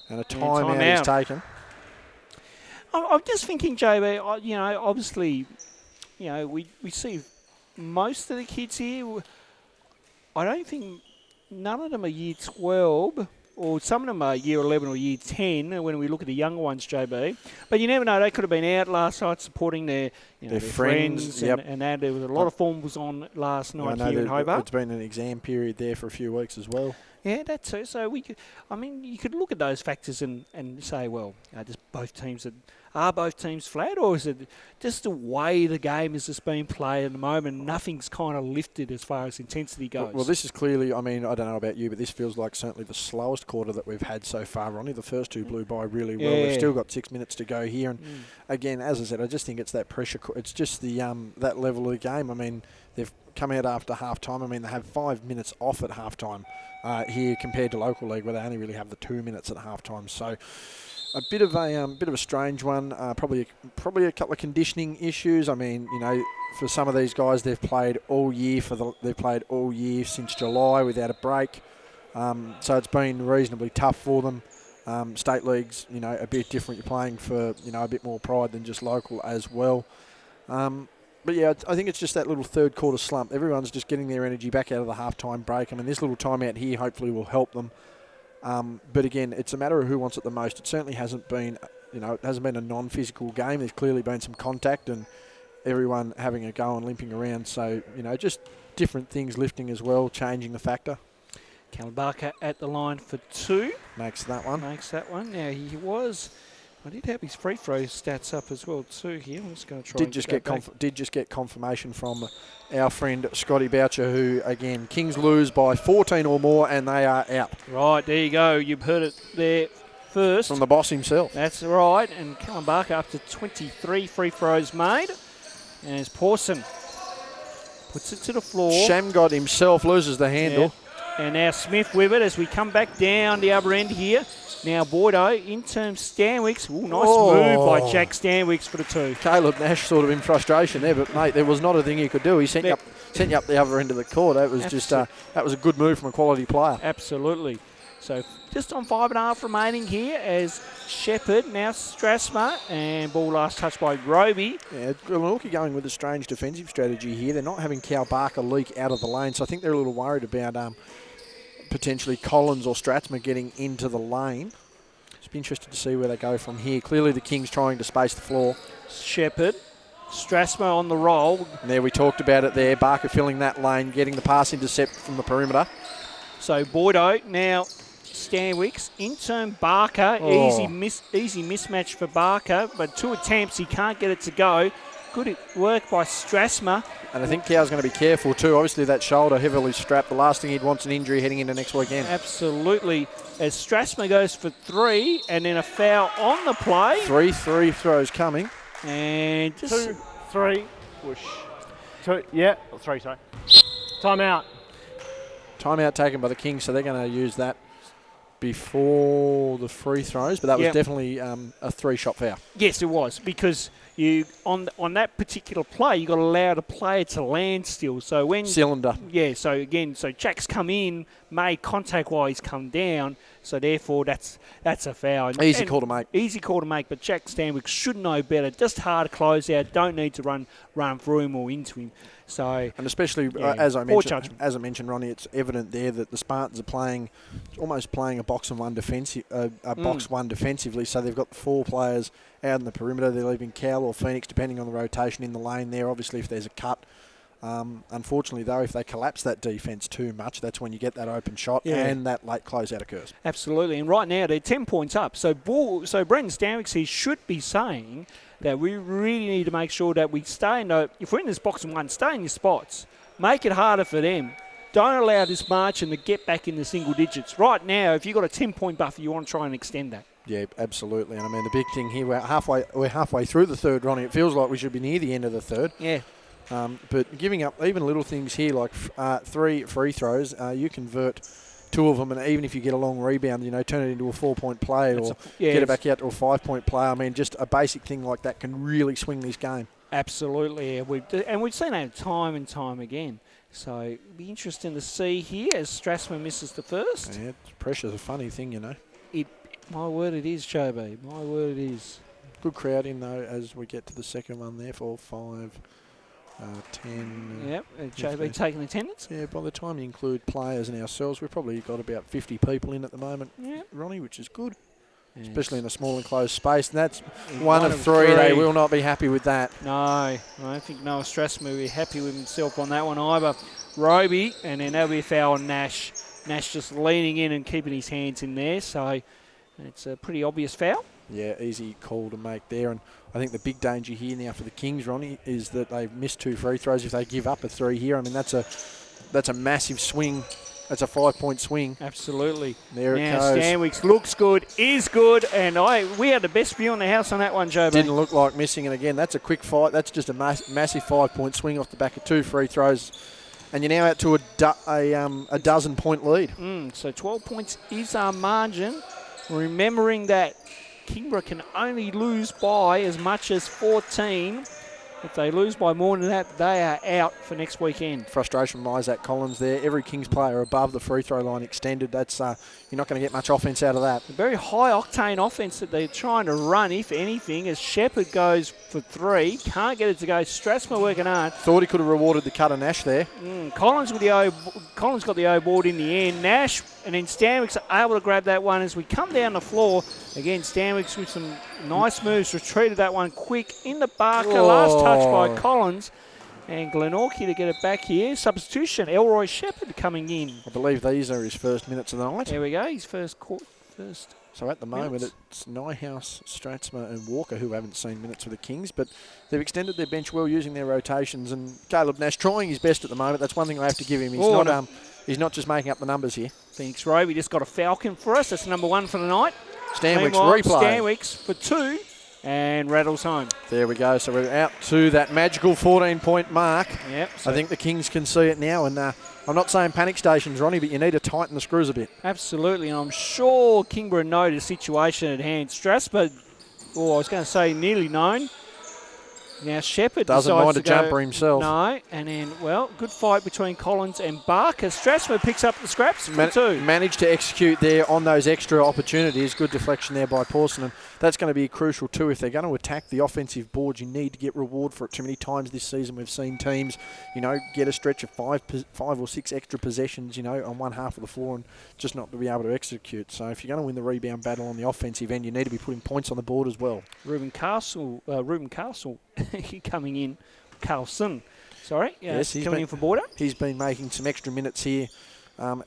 And a timeout is taken. I'm just thinking, JB, obviously, we see most of the kids here. I don't think none of them are year 12, or some of them are year 11 or year 10 when we look at the younger ones, JB. But you never know, they could have been out last night supporting their friends yep. and that. There was a lot of form was on last night here in Hobart. It's been an exam period there for a few weeks as well. Yeah, that too. So you could look at those factors and say, well, are both teams flat, or is it just the way the game is just being played at the moment? Nothing's kind of lifted as far as intensity goes. Well, this is clearly, I don't know about you, but this feels like certainly the slowest quarter that we've had so far, Ronnie. The first two blew by really well. We've still got 6 minutes to go here. And again, as I said, I just think it's that pressure. It's just the that level of the game. I mean, they've come out after half-time. I mean, they have 5 minutes off at half-time here compared to local league where they only really have the 2 minutes at half-time. So a bit of a strange one. Probably a couple of conditioning issues. I mean, for some of these guys, they've played all year since July without a break. So it's been reasonably tough for them. State leagues, a bit different. You're playing for a bit more pride than just local as well. But yeah, I think it's just that little third quarter slump. Everyone's just getting their energy back out of the half-time break. I mean, this little timeout here hopefully will help them. But again, it's a matter of who wants it the most. It certainly hasn't been, it hasn't been a non-physical game. There's clearly been some contact and everyone having a go and limping around. So, just different things lifting as well, changing the factor. Callum Barker at the line for 2. Makes that one. Now, I did have his free throw stats up as well too here. I'm just going to try. Did just get confirmation from our friend Scotty Boucher, who again Kings lose by 14 or more and they are out. Right, there you go. You've heard it there first from the boss himself. That's right. And Callum Barker up to 23 free throws made, and as Pawson puts it to the floor. Shamgod himself loses the handle. Yeah. And now Smith with it as we come back down the other end here. Now Boydo, in terms Stanwicks. Ooh, nice move by Jack Stanwicks for the 2. Caleb Nash sort of in frustration there, but mate, there was not a thing he could do. He sent you up the other end of the court. That was that was a good move from a quality player. Absolutely. So just on 5.5 remaining here as Shepherd, now Strasmer, and ball last touched by Roby. Yeah, Glenorchy going with a strange defensive strategy here. They're not having Cal Barker leak out of the lane, so I think they're a little worried about potentially Collins or Stratsma getting into the lane. Just be interested to see where they go from here. Clearly the Kings trying to space the floor. Shepherd, Strasma on the roll. And there we talked about it there. Barker filling that lane, getting the pass intercept from the perimeter. So Boydo now Stanwicks, in turn Barker, easy mismatch for Barker, but 2 attempts, he can't get it to go. Good work by Strasma. And I think Cow's going to be careful too. Obviously that shoulder heavily strapped. The last thing he'd want's an injury heading into next weekend. Absolutely. As Strasma goes for 3 and then a foul on the play. 3 throws coming. And just 2, 3, whoosh. 2, yeah, 3, sorry. Timeout. Timeout taken by the Kings, so they're going to use that before the free throws, but that was definitely a 3-shot foul. Yes, it was, because you on that particular play, you got to allow the player to land still. So when cylinder. Yeah. So Jack's come in, made contact while he's come down. So therefore, that's a foul. Easy call to make. Easy call to make, but Jack Stanwick should know better. Just hard close out. Don't need to run through him or into him. So and especially as I mentioned, Ronnie, it's evident there that the Spartans are almost playing a box and one box one defensively. So they've got 4 players out in the perimeter. They're leaving Cal or Phoenix, depending on the rotation in the lane there. Obviously, if there's a cut. Unfortunately, though, if they collapse that defence too much, that's when you get that open shot and that late closeout occurs. Absolutely, and right now they're 10 points up. So Brendan Stanwicks here should be saying that we really need to make sure that we stay if we're in this box and one, stay in your spots. Make it harder for them. Don't allow this margin to get back in the single digits. Right now, if you've got a 10-point buffer, you want to try and extend that. Yeah, absolutely. And I mean, the big thing here, we're halfway through the third, Ronnie. It feels like we should be near the end of the third. Yeah. But giving up even little things here like 3 free throws, you convert 2 of them, and even if you get a long rebound, turn it into a 4-point play get it back out to a 5-point play. I mean, just a basic thing like that can really swing this game. Absolutely, and we've seen that time and time again. So it'll be interesting to see here as Strasman misses the first. Yeah, pressure's a funny thing, My word it is, Chobe. My word it is. Good crowd in, though, as we get to the second one there for 5, 10. Yep, JB taking attendance. Yeah, by the time you include players and ourselves, we've probably got about 50 people in at the moment, Yep. Ronnie, which is good, Yes. especially in a small enclosed space. And that's one of three. They will not be happy with that. No, I don't think Noah Strasser will be happy with himself on that one either. Roby, and then that'll be a foul on Nash. Nash just leaning in and keeping his hands in there, so it's a pretty obvious foul. Yeah, easy call to make there. And I think the big danger here now for the Kings, Ronnie, is that they've missed 2 free throws. If they give up a 3 here, I mean, that's a massive swing. That's a 5-point swing. Absolutely. There it now goes. Stanwicks looks good, is good, and we had the best view on the house on that one, Joe. Didn't look like missing. And again, that's a quick fight. That's just a massive 5-point swing off the back of 2 free throws. And you're now out to a 12-point lead. So 12 points is our margin. Remembering that Kingborough can only lose by as much as 14. If they lose by more than that, they are out for next weekend. Frustration from Isaac Collins there. Every Kings player above the free throw line extended. That's you're not going to get much offence out of that. A very high-octane offence that they're trying to run, if anything, as Shepherd goes for 3. Can't get it to go. Strathmore working hard. Thought he could have rewarded the cut of Nash there. Collins got the O board in the end. Nash and then Stanwicks are able to grab that one as we come down the floor. Again, Stanwicks with some nice moves, retreated that one quick in the Barker. Whoa. Last touch by Collins. And Glenorchy to get it back here. Substitution, Elroy Shepherd coming in. I believe these are his first minutes of the night. There we go, his first. So at the moment, minutes. it's Nyhouse, Stratsma and Walker who haven't seen minutes for the Kings, but they've extended their bench well using their rotations. And Caleb Nash trying his best at the moment. That's one thing I have to give him. He's not just making up the numbers here. Phoenix Roby just got a Falcon for us. That's number 1 for the night. Stanwicks Meanwhile, replay. Stanwicks for 2 and rattles home. There we go. So we're out to that magical 14-point mark. Yep. I think the Kings can see it now. And I'm not saying panic stations, Ronnie, but you need to tighten the screws a bit. Absolutely. And I'm sure Kingborough know the situation at hand. Strasbourg, I was going to say nearly known. Now Shepherd doesn't decides mind to a jumper himself. No, and then, good fight between Collins and Barker. Strasbourg picks up the scraps for 2. Managed to execute there on those extra opportunities. Good deflection there by Pawson. And that's going to be crucial too. If they're going to attack the offensive board, you need to get reward for it. Too many times this season we've seen teams, get a stretch of 5 or 6 extra possessions, on one half of the floor and just not to be able to execute. So if you're going to win the rebound battle on the offensive end, you need to be putting points on the board as well. Ruben Castle coming in. Carlson, sorry. Yes, he's coming in for Border. He's been making some extra minutes here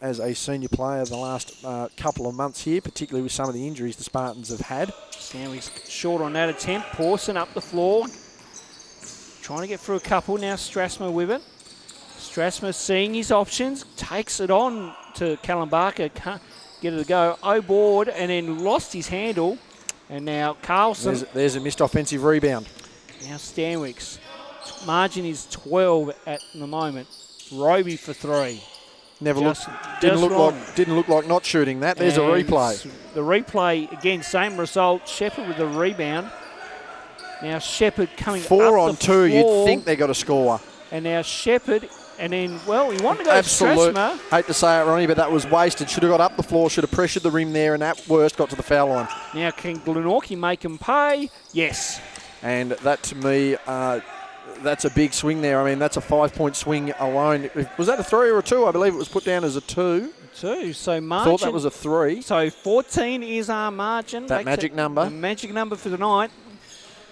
as a senior player the last couple of months here, particularly with some of the injuries the Spartans have had. Stanley's short on that attempt. Pawson up the floor. Trying to get through a couple. Now Strasma with it. Strasma seeing his options. Takes it on to Callum Barker. Can't get it to go. O-board and then lost his handle. And now Carlson. There's a missed offensive rebound. Now Stanwicks. Margin is 12 at the moment. Roby for 3. Didn't look like not shooting that. There's a replay. The replay again, same result. Shepherd with the rebound. Now Shepherd coming 4 up on the 2. floor. You'd think they got a score. And now Shepherd, and then he wanted to go Absolute. Strasma. Hate to say it, Ronnie, but that was wasted. Should have got up the floor. Should have pressured the rim there, and at worst got to the foul line. Now can Glenorchy make him pay? Yes. And that to me, that's a big swing there. I mean, that's a 5-point swing alone. Was that a 3 or a 2? I believe it was put down as a 2. 2. So margin. Thought that was a 3. So 14 is our margin. That magic number. The magic number for the night.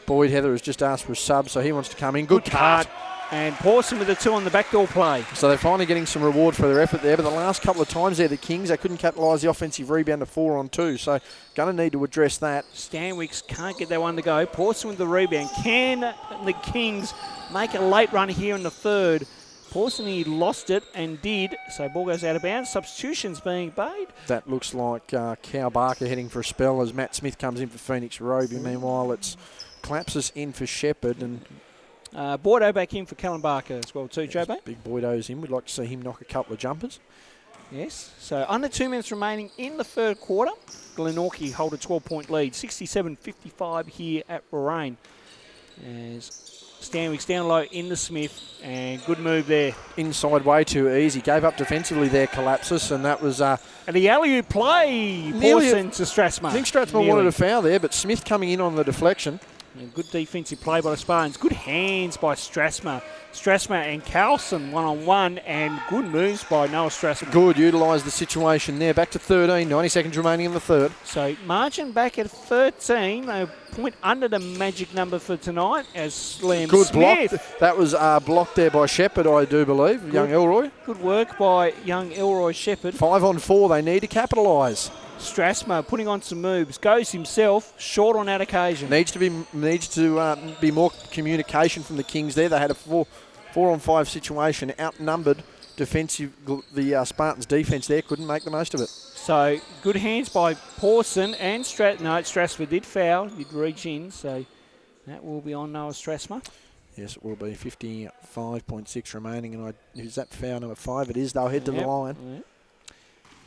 Boyd Heather has just asked for a sub, so he wants to come in. Good cut. And Pawson with the 2 on the backdoor play. So they're finally getting some reward for their effort there. But the last couple of times there, the Kings, they couldn't capitalise the offensive rebound to 4 on 2. So going to need to address that. Stanwicks can't get that one to go. Pawson with the rebound. Can the Kings make a late run here in the third? Pawson, he lost it and did. So ball goes out of bounds. Substitutions being made. That looks like Cow Barker heading for a spell as Matt Smith comes in for Phoenix Roby. Meanwhile, it's Clapsis in for Shepherd and Bordeaux back in for Callum Barker as well too, Joe. Big Boydo's in. We'd like to see him knock a couple of jumpers. Yes. So under 2 minutes remaining in the third quarter. Glenorchy hold a 12-point lead. 67-55 here at Warrane. As Stanwicks down low into Smith, and good move there. Inside way too easy. Gave up defensively there, Collapsus, and that was... And the alley-oop play, Pawson to Strathmore. I think Strathmore wanted a foul there, but Smith coming in on the deflection. And good defensive play by the Spartans. Good hands by Strathmore. Strathmore and Carlson one-on-one, and good moves by Noah Strathmore. Good, utilised the situation there. Back to 13, 90 seconds remaining in the third. So margin back at 13, a point under the magic number for tonight as Liam Good Smith. block. That was blocked there by Shepherd, I do believe, Good. young Elroy. Good work by young Elroy Shepherd. 5 on 4, they need to capitalise. Strathmore putting on some moves, goes himself, short on that occasion. Needs to be more communication from the Kings there. They had a 4 on 5 situation, outnumbered defensive. The Spartans' defence there couldn't make the most of it. So good hands by Pawson and Strathmore did foul, did reach in, so that will be on Noah Strathmore. Yes, it will be 55.6 remaining, and is that foul number 5? It is. They'll head to the line. Yep.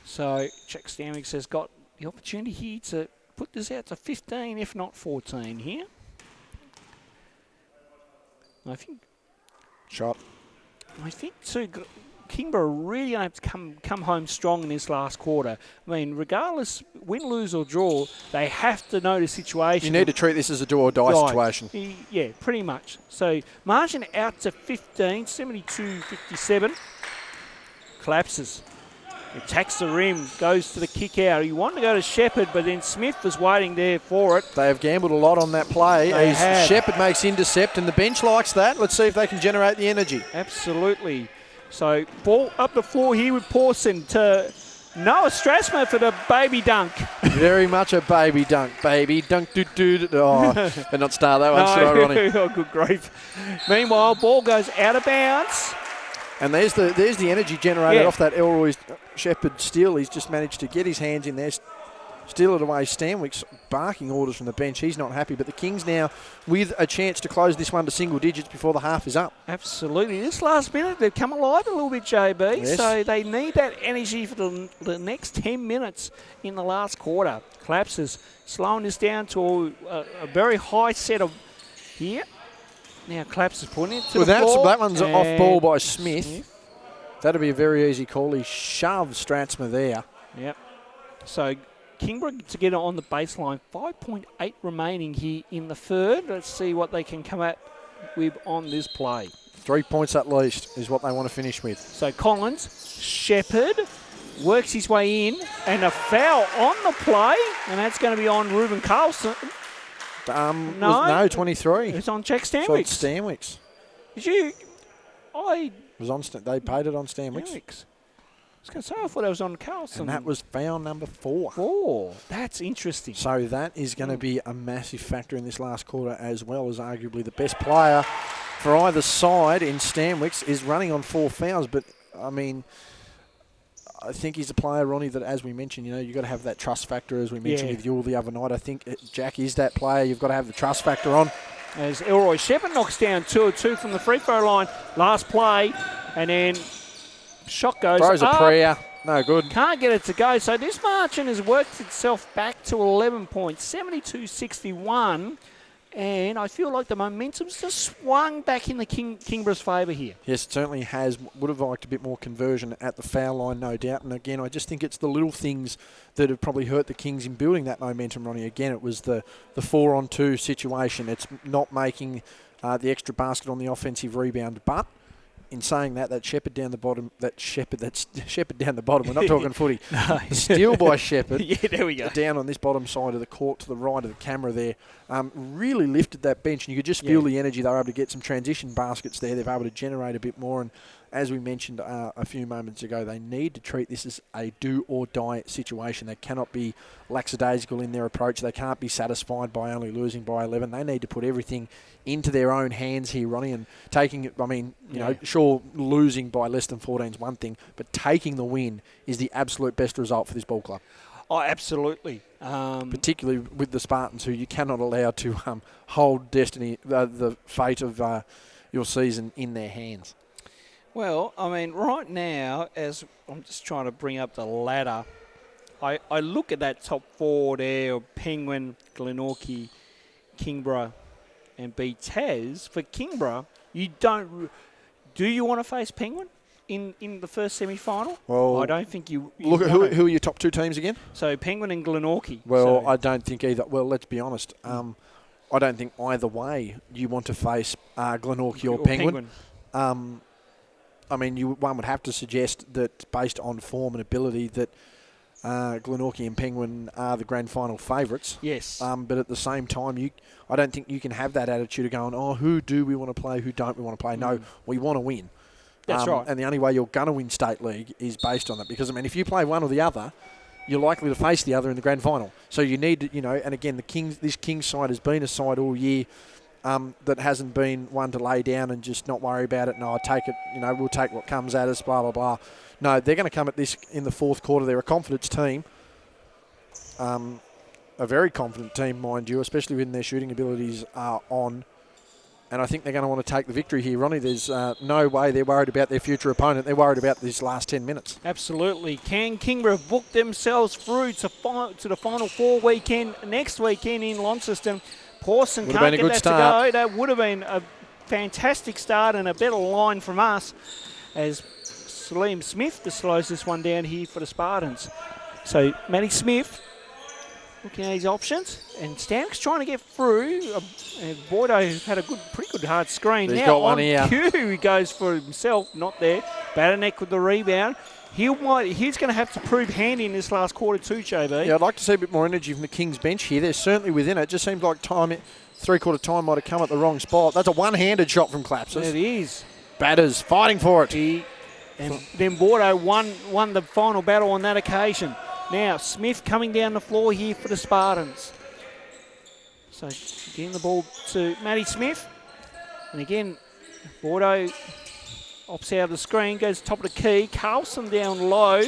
So Jack Stanwicks has got the opportunity here to put this out to 15, if not 14 here. I think too, Kingborough really going to have to come home strong in this last quarter. I mean, regardless, win, lose or draw, they have to know the situation. You need to treat this as a do or die situation. Yeah, pretty much. So margin out to 15, 72-57. Collapses. Attacks the rim, goes to the kick out. He wanted to go to Shepherd, but then Smith was waiting there for it. They have gambled a lot on that play. As Shepherd makes intercept, and the bench likes that. Let's see if they can generate the energy. Absolutely. So ball up the floor here with Pawson to Noah Strathmore for the baby dunk. Very much a baby dunk. Baby dunk, doo-doo. Oh, better not start that one, should I, Ronnie? Oh, good grief. Meanwhile, ball goes out of bounds. And there's the energy generated off that Elroy Shepherd steal. He's just managed to get his hands in there, steal it away. Stanwicks barking orders from the bench. He's not happy. But the Kings now with a chance to close this one to single digits before the half is up. Absolutely. This last minute, they've come alive a little bit, JB. Yes. So they need that energy for the next 10 minutes in the last quarter. Collapses, slowing this down to a very high set of here. Now Collapses putting it to the floor. That one's off ball by Smith. That'll be a very easy call. He shoved Strathmore there. Yep. So Kingborough to get it on the baseline. 5.8 remaining here in the third. Let's see what they can come at with on this play. 3 points at least is what they want to finish with. So Collins, Shepherd, works his way in, and a foul on the play, and that's going to be on Ruben Carlson. No, 23. It's on Jack Stanwicks. So it's Stanwicks. They paid it on Stanwicks. I was going to say, I thought it was on Carlson. And that was foul number 4. 4. That's interesting. So that is going to be a massive factor in this last quarter, as well as arguably the best player for either side in Stanwicks is running on 4 fouls. But, I mean, I think he's a player, Ronnie, that, as we mentioned, you've got to have that trust factor, as we mentioned with you all the other night. I think Jack is that player. You've got to have the trust factor on. As Elroy Shepherd knocks down 2 of 2 from the free throw line. Last play, and then shot goes Throws up. a prayer. No good. Can't get it to go. So this margin has worked itself back to 11 points, 72-61. And I feel like the momentum's just swung back in the Kingborough's favour here. Yes, it certainly has. Would have liked a bit more conversion at the foul line, no doubt. And again, I just think it's the little things that have probably hurt the Kings in building that momentum, Ronnie. Again, it was the 4-on-2 situation. It's not making the extra basket on the offensive rebound. But in saying that Shepherd down the bottom, that's Shepherd down the bottom. We're not talking footy. No. Steal by Shepherd. Yeah, there we go. Down on this bottom side of the court to the right of the camera there. Really lifted that bench, and you could just feel the energy. They were able to get some transition baskets there. They've been able to generate a bit more. And as we mentioned a few moments ago, they need to treat this as a do-or-die situation. They cannot be lackadaisical in their approach. They can't be satisfied by only losing by 11. They need to put everything into their own hands here, Ronnie, and taking it. I mean, sure, losing by less than 14 is one thing, but taking the win is the absolute best result for this ball club. Oh, absolutely. Particularly with the Spartans, who you cannot allow to hold destiny, the fate of your season in their hands. Well, I mean, right now, as I'm just trying to bring up the ladder, I look at that top 4 there, Penguin, Glenorchy, Kingborough, and BTAS for Kingborough, you don't. Do you want to face Penguin in the first semi-final? Well, I don't think you Look at want to. who are your top two teams again? So Penguin and Glenorchy. Well, So- I don't think either. Well, let's be honest. I don't think either way you want to face Glenorchy or Penguin. I mean, one would have to suggest that based on form and ability that Glenorchy and Penguin are the grand final favourites. Yes. But at the same time, I don't think you can have that attitude of going, oh, who do we want to play, who don't we want to play? No, we want to win. That's right. And the only way you're going to win State League is based on that. Because, I mean, if you play one or the other, you're likely to face the other in the grand final. So you need, and again, this Kings side has been a side all year that hasn't been one to lay down and just not worry about it. No, I take it, we'll take what comes at us, blah, blah, blah. No, they're going to come at this in the fourth quarter. They're a confidence team. A very confident team, mind you, especially when their shooting abilities are on. And I think they're going to want to take the victory here. Ronnie, there's no way they're worried about their future opponent. They're worried about these last 10 minutes. Absolutely. Can Kingborough book themselves through to the Final Four weekend next weekend in Launceston? Pawson Would have can't been a get good that start. to go. That would have been a fantastic start and a better line from us as Salim Smith just slows this one down here for the Spartans. So Matty Smith looking at his options, and Stank's trying to get through. And Boydo had a pretty good hard screen. He's now got one on here. cue, he goes for himself, not there. Batterneck with the rebound. He's going to have to prove handy in this last quarter too, JB. Yeah, I'd like to see a bit more energy from the Kings bench here. They're certainly within it. Just seems like three-quarter time might have come at the wrong spot. That's a one-handed shot from Clapsis. It is. Batters fighting for it. And then Bordeaux won the final battle on that occasion. Now, Smith coming down the floor here for the Spartans. So, getting the ball to Matty Smith. And again, Bordeaux opts out of the screen, goes top of the key. Carlson down low.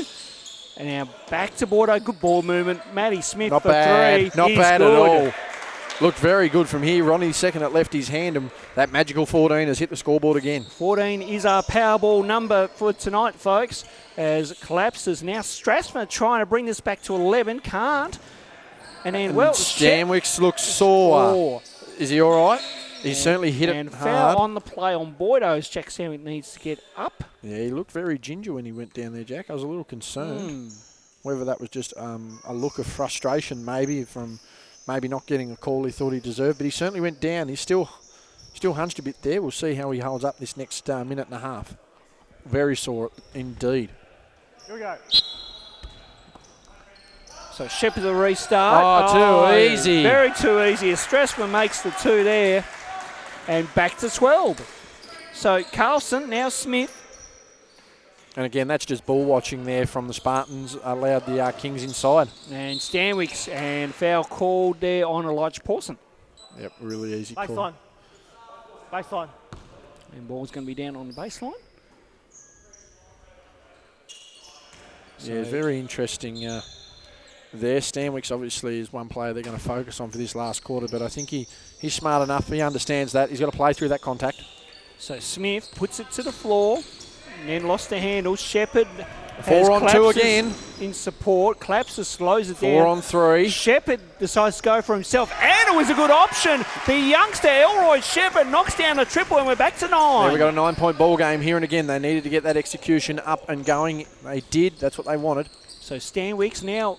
And now back to Bordeaux. Good ball movement. Matty Smith Not for bad. three. Not He's bad good. at all. Looked very good from here. Ronnie's second at lefty's hand, and that magical 14 has hit the scoreboard again. 14 is our Powerball number for tonight, folks. As it collapses now, Strathmore trying to bring this back to 11, can't. And then, Stanwicks looks sore. Is he all right? He certainly hit it and hard. foul on the play on Boydo's. Jack Stanwick needs to get up. Yeah, he looked very ginger when he went down there, Jack. I was a little concerned whether that was just a look of frustration maybe from maybe not getting a call he thought he deserved, but he certainly went down. He's still hunched a bit there. We'll see how he holds up this next minute and a half. Very sore indeed. Here we go. So Shepherd the restart. Too easy. Very too easy. Strathmore makes the two there. And back to 12. So Carlson, now Smith. And again, that's just ball watching there from the Spartans. Allowed the Kings inside. And Stanwicks, and foul called there on Elijah Pawson. Yep, really easy call. Baseline. Baseline. And ball's going to be down on the baseline. Yeah, very interesting there. Stanwicks obviously is one player they're going to focus on for this last quarter, but I think he's smart enough. He understands that. He's got to play through that contact. So Smith puts it to the floor and then lost the handle. Shepherd 4 on 2 again. In support. Clapser slows it 4 down. on 3. Shepherd decides to go for himself, and it was a good option. The youngster, Elroy Shepherd, knocks down a triple, and we're back to 9. Yeah, we've got a 9-point ball game here, and again, they needed to get that execution up and going. They did. That's what they wanted. So Stanwicks now,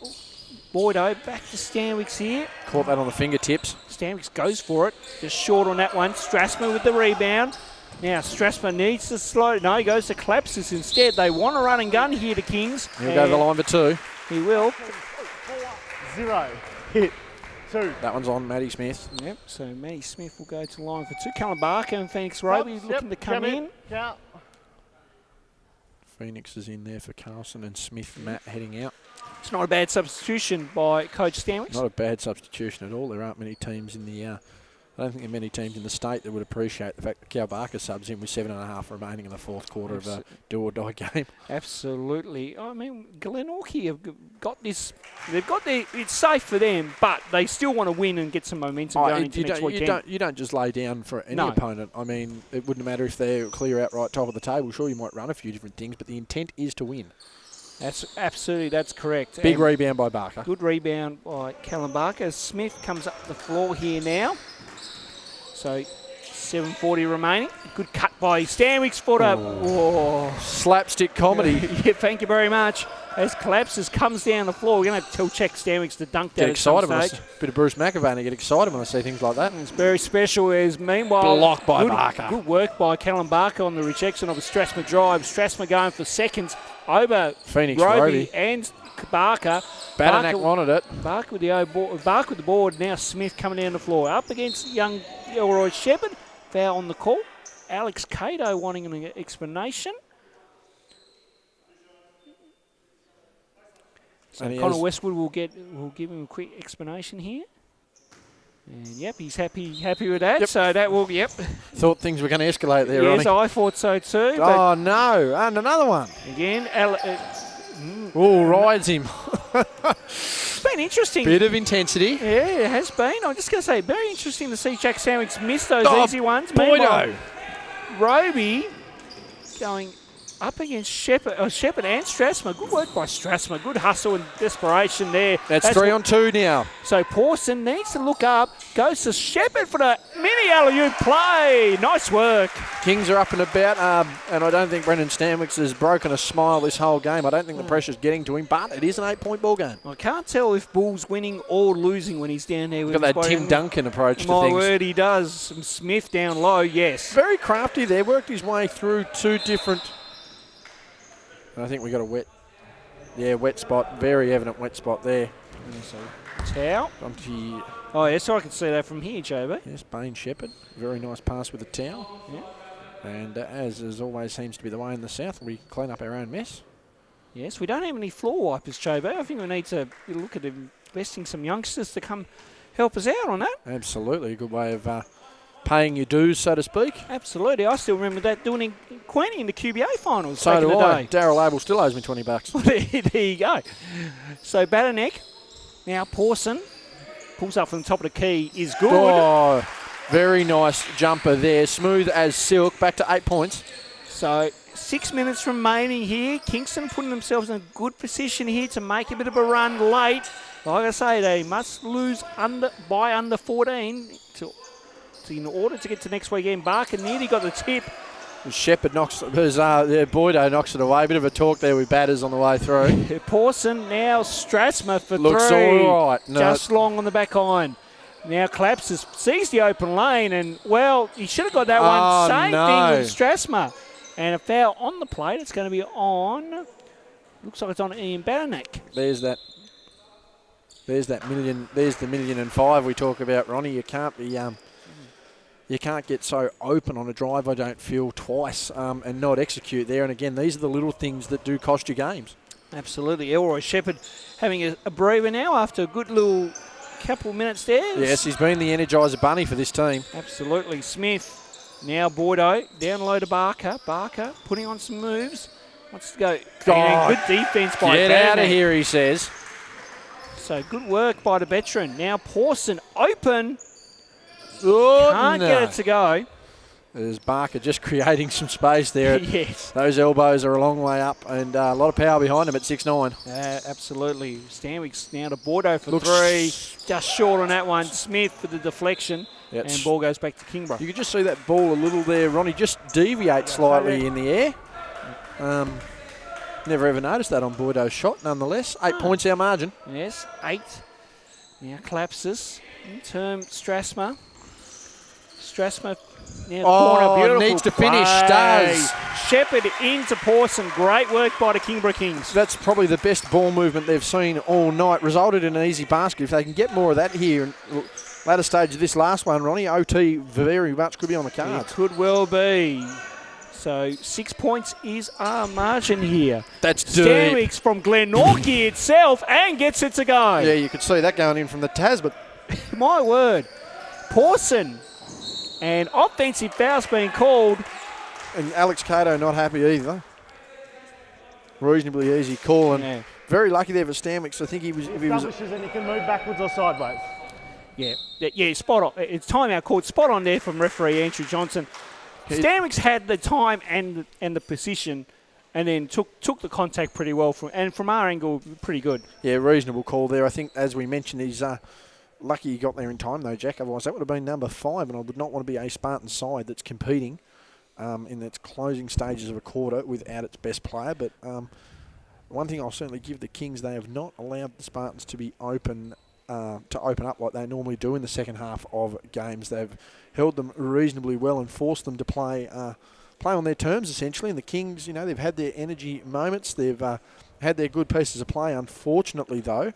Boydo, back to Stanwicks here. Caught that on the fingertips. Stanwicks goes for it, just short on that one. Strathmore with the rebound. Now Strathmore needs to slow. No, he goes to Clapsis instead. They want a run and gun here, the Kings. He'll go to the line for 2. He will. 0. Hit. 2. That one's on Matty Smith. Yep, so Matty Smith will go to the line for 2. Callum Barker and Phoenix Roby looking to come in. Count. Phoenix is in there for Carlson and Smith, Matt heading out. It's not a bad substitution by Coach Stanwicks. Not a bad substitution at all. There aren't many teams in the... I don't think there are many teams in the state that would appreciate the fact that Cal Barker subs in with 7.5 remaining in the fourth quarter of a do-or-die game. Absolutely. I mean, Glenorchy have got this. They've got it's safe for them, but they still want to win and get some momentum going into next weekend. You don't just lay down for any opponent. I mean, it wouldn't matter if they're clear outright top of the table. Sure, you might run a few different things, but the intent is to win. That's correct. Big rebound by Barker. Good rebound by Callum Barker. Smith comes up the floor here now. So 7:40 remaining. Good cut by Stanwicks. Foot up. Whoa. Slapstick comedy. Yeah, thank you very much. As collapses, comes down the floor. We're going to tell Check Stanwicks to dunk that Get at some excited when I stage. bit of Bruce McAvaney. Get excited when I see things like that. It's very special. As meanwhile, Blocked by Barker. Good work by Callum Barker on the rejection of a Strathmore drive. Strathmore going for seconds over Phoenix Roby Roby. and Barker. Badanak wanted it. Barker with the board. Now Smith coming down the floor. Up against young Elroy Shepherd. Foul on the call. Alex Cato wanting an explanation. So Connor Westwood will give him a quick explanation here. And yep, he's happy with that. Yep. So that will, yep. Thought things were going to escalate there, Yes, Ronnie. I thought so too. Oh, no. And another one. Again, Rides him. it's been interesting. Bit of intensity. Yeah, it has been. I'm just going to say, very interesting to see Jack Stanwicks miss those easy ones. Boydo. Roby going up against Shepherd and Strathmore. Good work by Strathmore. Good hustle and desperation there. That's 3 on 2 now. So Pawson needs to look up. Goes to Shepherd for the mini alley-oop play. Nice work. Kings are up and about, and I don't think Brendan Stanwicks has broken a smile this whole game. I don't think the pressure's getting to him, but it is an 8-point ball game. I can't tell if Bull's winning or losing when he's down there. Got that Tim Duncan approach to My things. word, he does. Some Smith down low, yes. Very crafty there. Worked his way through 2 different... And I think we got a wet spot. Very evident wet spot there. Towel. Oh, yes, I can see that from here, JB. Yes, Bain Shepherd. Very nice pass with a towel. Yeah. And as always seems to be the way in the south, we clean up our own mess. Yes, we don't have any floor wipers, JB. I think we need to look at investing some youngsters to come help us out on that. Absolutely. A good way of paying your dues, so to speak. Absolutely. I still remember that doing in Queenie in the QBA finals So back in do the I. day. Daryl Abel still owes me $20. There you go. So Badanek, now Pawson, pulls up from the top of the key, is good. Oh, very nice jumper there. Smooth as silk. Back to 8 points. So 6 minutes remaining here. Kingston putting themselves in a good position here to make a bit of a run late. Like I say, they must lose by under 14 in order to get to next weekend. Barker nearly got the tip. Shepherd Boydo knocks it away. Bit of a talk there with batters on the way through. Pawson, now Strathmore for Looks 3. all right. No. Just long on the back iron. Now collapses, sees the open lane, and, well, he should have got that one. Same thing with Strathmore. And a foul on the plate. It's going to be on, looks like it's on Ian Badanek. There's the $1,000,005 we talk about, Ronnie. You can't be... You can't get so open on a drive, I don't feel, twice and not execute there. And again, these are the little things that do cost you games. Absolutely. Elroy Shepherd having a breather now after a good little couple of minutes there. Yes, he's been the Energizer Bunny for this team. Absolutely. Smith, now Boydo, down low to Barker. Barker putting on some moves. Wants to go. Good defence by Get Badanek. out of here, he says. So good work by the veteran. Now Pawson open. Oh, Can't get it to go. There's Barker just creating some space there. Yes. Those elbows are a long way up and a lot of power behind him at 6'9". Absolutely. Stanwicks now to Bordeaux for 3. Just short on that one. Smith for the deflection. And ball goes back to Kingborough. You could just see that ball a little there, Ronnie, just deviate slightly in the air. Never ever noticed that on Bordeaux's shot, nonetheless. 8 points our margin. Yes, 8. Now collapses. In term, Strathmore. Strathmore now corner, beautiful needs to finish, play. does. Shepherd into Pawson. Great work by the Kingborough Kings. That's probably the best ball movement they've seen all night. Resulted in an easy basket. If they can get more of that here in latter stage of this last one, Ronnie, OT very much could be on the cards. It could well be. So 6 points is our margin here. That's deep. Stanwicks from Glenorchy itself and gets it to go. Yeah, you could see that going in from the Tas, but my word. Pawson. And offensive foul's being called. And Alex Cato not happy either. Reasonably easy call and very lucky there for Stanwicks. I think he was. If he was, establishes and he can move backwards or sideways. Yeah, spot on. It's timeout called spot on there from referee Andrew Johnson. Stanwicks had the time and the position, and then took the contact pretty well from our angle, pretty good. Yeah, reasonable call there. I think as we mentioned, he's Lucky you got there in time, though, Jack. Otherwise, that would have been number 5, and I would not want to be a Spartan side that's competing in its closing stages of a quarter without its best player. But one thing I'll certainly give the Kings, they have not allowed the Spartans to be open up like they normally do in the second half of games. They've held them reasonably well and forced them to play on their terms, essentially. And the Kings, they've had their energy moments. They've had their good pieces of play. Unfortunately, though,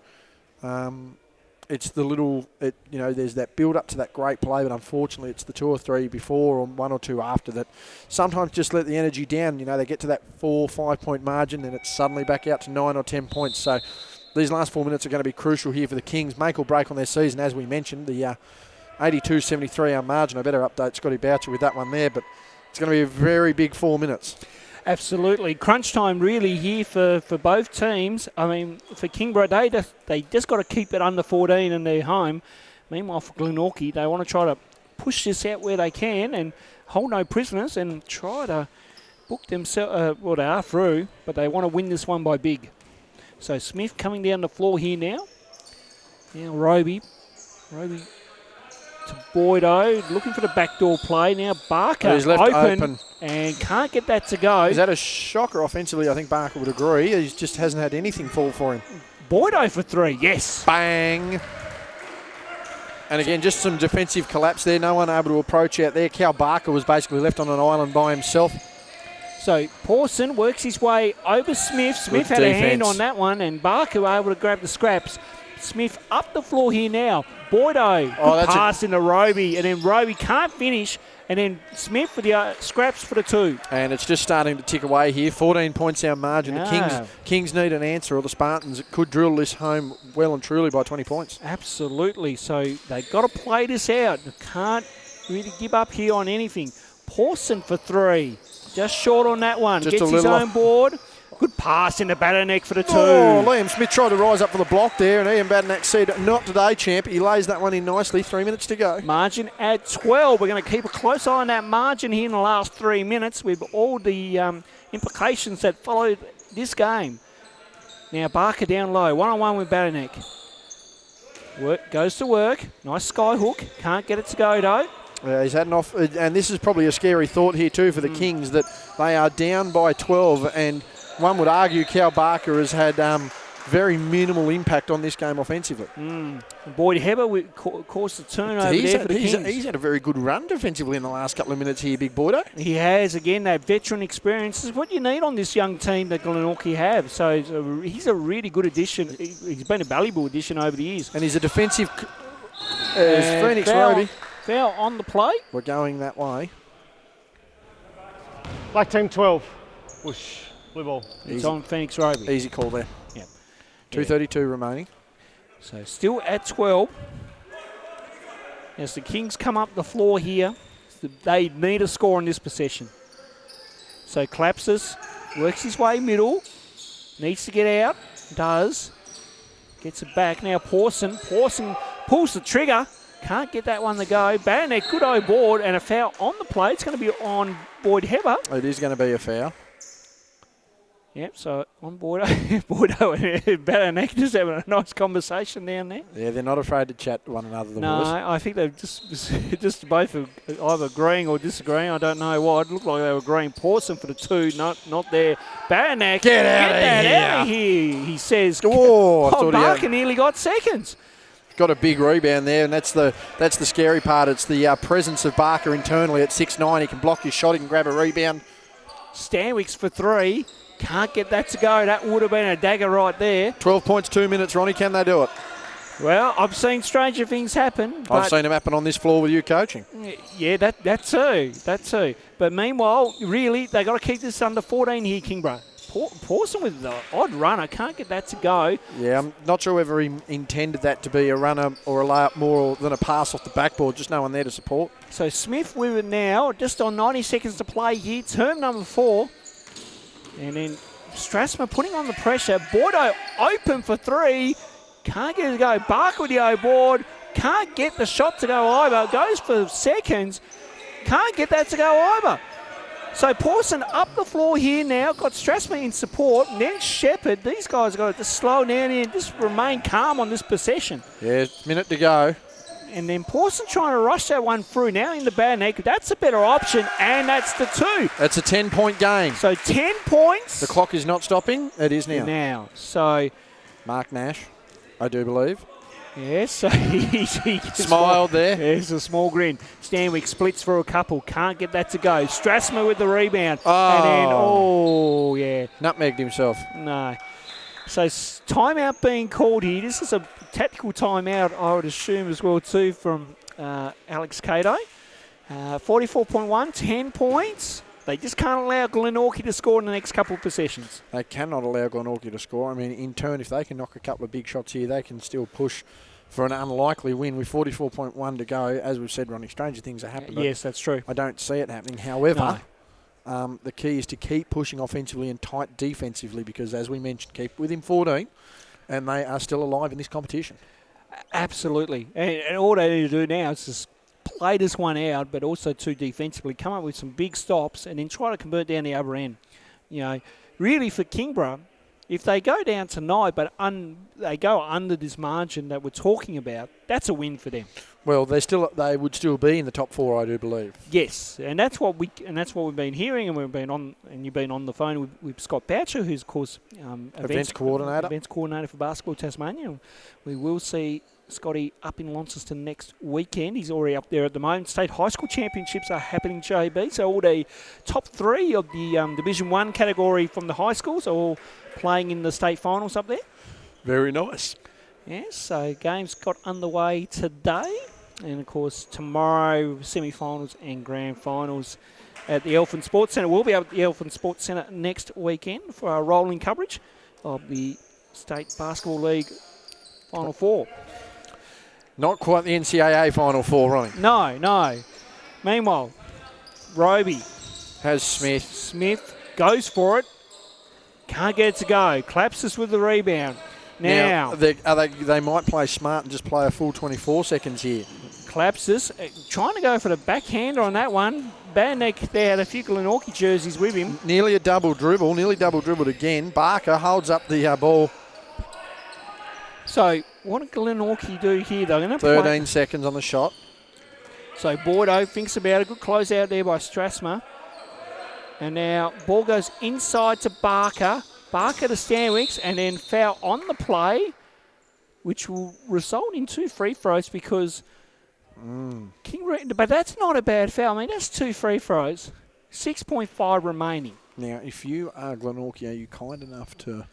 it's the little, there's that build up to that great play, but unfortunately it's the 2 or 3 before or 1 or 2 after that sometimes just let the energy down. They get to that 4 or 5 point margin and it's suddenly back out to 9 or 10 points. So these last 4 minutes are going to be crucial here for the Kings. Make or break on their season, as we mentioned. The 82-73 our margin. I better update Scotty Boucher with that one there, but it's going to be a very big 4 minutes. Absolutely. Crunch time really here for both teams. I mean, for Kingborough, they just got to keep it under 14 in their home. Meanwhile, for Glenorchy, they want to try to push this out where they can and hold no prisoners and try to book themselves. Well, they are through, but they want to win this one by big. So Smith coming down the floor here now. Now Roby to Boydo, looking for the backdoor play. Now Barker he's left open and can't get that to go. Is that a shocker offensively? I think Barker would agree. He just hasn't had anything fall for him. Boydo for 3, yes. Bang. And again, just some defensive collapse there. No one able to approach out there. Cal Barker was basically left on an island by himself. So Pawson works his way over Smith. Smith had a hand on that one, and Barker were able to grab the scraps. Smith up the floor here now. Boydo, good pass into Roby, and then Roby can't finish, and then Smith with the scraps for the 2. And it's just starting to tick away here. 14 points our margin. The Kings need an answer, or the Spartans could drill this home well and truly by 20 points. Absolutely. So they've got to play this out. They can't really give up here on anything. Pawson for 3. Just short on that one. Just gets his own board. Good pass in the batter neck for the 2. Oh, Liam Smith tried to rise up for the block there, and Ian Badanack said, not today, champ. He lays that one in nicely. 3 minutes to go. Margin at 12. We're going to keep a close eye on that margin here in the last 3 minutes with all the implications that followed this game. Now Barker down low. 1-on-1 with Badanack. Goes to work. Nice sky hook. Can't get it to go, though. He's had an off, and this is probably a scary thought here too for the Kings, that they are down by 12, and one would argue Cal Barker has had very minimal impact on this game offensively. Boyd Heber caused the turnover there for the Kings. He's had a very good run defensively in the last couple of minutes here, Big Boydo. He has. Again, that veteran experience is what you need on this young team that Glenorchy have. So he's a really good addition. He's been a valuable addition over the years. And he's a defensive Phoenix Roby. Foul on the play. We're going that way. Black team 12. Whoosh. Blue ball. It's on Phoenix Roby. Easy call there. Yep. 2:32 remaining. So still at 12. As the Kings come up the floor here, they need a score in this possession. So collapses, works his way middle, needs to get out, does. Gets it back. Now Pawson pulls the trigger. Can't get that one to go. Badanack, good old board, and a foul on the play. It's going to be on Boyd Heber. It is going to be a foul. Yep, so on Boydo and Badanack just having a nice conversation down there. Yeah, they're not afraid to chat to one another. No, I think they've just both either agreeing or disagreeing. I don't know what. It looked like they were agreeing. Pawson for the 2, not there. Badanack, get out of here, he says. Oh, Barker nearly got seconds. Got a big rebound there, and that's the scary part. It's the presence of Barker internally at 6'9". He can block his shot, he can grab a rebound. Stanwicks for 3. Can't get that to go. That would have been a dagger right there. 12 points, 2 minutes, Ronnie. Can they do it? Well, I've seen stranger things happen. I've seen them happen on this floor with you coaching. Yeah, that too. But meanwhile, really, they got to keep this under 14 here, Kingborough. Pawson with the odd runner. Can't get that to go. Yeah, I'm not sure whether he intended that to be a runner or a layup more than a pass off the backboard. Just no one there to support. So Smith with it now, just on 90 seconds to play here. Term number 4. And then Strasma putting on the pressure. Boydo open for 3. Can't get it to go. Barker with the O board. Can't get the shot to go either. Goes for seconds. Can't get that to go either. So Pawson up the floor here now, got Strathmore in support, and then Shepherd. These guys got to just slow down and just remain calm on this possession. Yeah, minute to go. And then Pawson trying to rush that one through now in the bad neck. That's a better option, and that's the 2. It's a 10-point game. So 10 points. The clock is not stopping. It is now. So Mark Nash, I do believe. yes, so he Smiled there. There's a small grin. Stanwyck splits for a couple. Can't get that to go. Strathmore with the rebound. Oh. And then, Nutmegged himself. no. So timeout being called here. This is a tactical timeout, I would assume as well too, from Alex Cato. 44.1, 10 points. They just can't allow Glenorchy to score in the next couple of possessions. They cannot allow Glenorchy to score. I mean, in turn, if they can knock a couple of big shots here, they can still push for an unlikely win with 44.1 to go. As we've said, Ronnie, stranger things are happening. Yes, that's true. I don't see it happening. However, the key is to keep pushing offensively and tight defensively because, as we mentioned, keep within 14 and they are still alive in this competition. Absolutely. And all they need to do now is just play this one out, but also to defensively come up with some big stops and then try to convert down the other end. You know, really for Kingborough, if they go down tonight, but they go under this margin that we're talking about, that's a win for them. Well, they would still be in the top 4, I do believe. Yes, and that's what we've been hearing, and you've been on the phone with Scott Boucher, who's of course events coordinator for Basketball Tasmania. We will see Scotty up in Launceston next weekend. He's already up there at the moment. State High School Championships are happening, JB. So all the top 3 of the Division 1 category from the high schools are all playing in the state finals up there. Very nice. Yes, so games got underway today. And, of course, tomorrow, semi-finals and grand finals at the Elfin Sports Centre. We'll be up at the Elfin Sports Centre next weekend for our rolling coverage of the State Basketball League Final 4. Not quite the NCAA Final 4, Ronnie. No. Meanwhile, Roby has Smith. Smith goes for it. Can't get it to go. Collapses with the rebound. Now they might play smart and just play a full 24 seconds here. Collapses. Trying to go for the backhander on that one. Bad neck there. Had a few Glenorchy jerseys with him. Nearly double dribbled again. Barker holds up the ball. So what did Glenorchy do here? They're going to 13 seconds on the shot. So Bordeaux thinks about a good close out there by Strathmore. And now ball goes inside to Barker. Barker to Stanwicks, and then foul on the play, which will result in 2 free throws because Kingborough. But that's not a bad foul. I mean, that's 2 free throws. 6.5 remaining. Now, if you are Glenorchy, are you kind enough to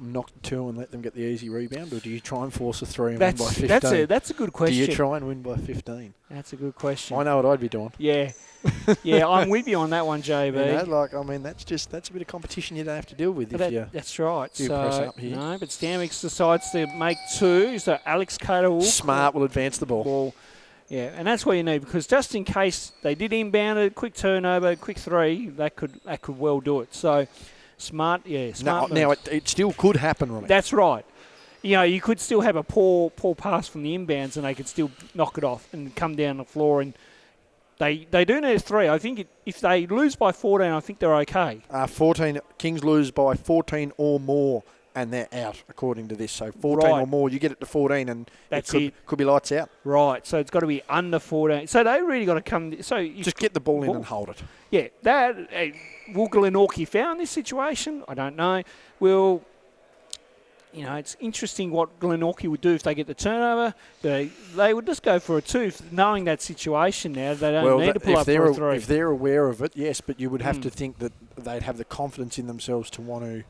knock the 2 and let them get the easy rebound, or do you try and force a 3 and win by 15? That's a good question. Do you try and win by 15? That's a good question. I know what I'd be doing. Yeah. Yeah, I'm with you on that one, JB. That's a bit of competition you don't have to deal with that's right. you press up here. No, but Stanwicks decides to make 2, so Alex Cato will advance the ball. Yeah, and that's what you need, because just in case they did inbound it, quick turnover, quick 3, that could well do it. So smart. Now it still could happen, Ronnie. That's right. You know, you could still have a poor pass from the inbounds, and they could still knock it off and come down the floor. And they do need a 3. I think if they lose by 14, I think they're okay. 14. Kings lose by 14 or more, and they're out, according to this. So 14 or more, you get it to 14, and that's it could be lights out. Right, so it's got to be under 14. So they really got to come. So just get the ball in and hold it. Yeah, will Glenorchy found this situation? I don't know. It's interesting what Glenorchy would do if they get the turnover. They would just go for a 2, knowing that situation now. They don't need to pull up for a 3. If they're aware of it, yes, but you would have to think that they'd have the confidence in themselves to want to.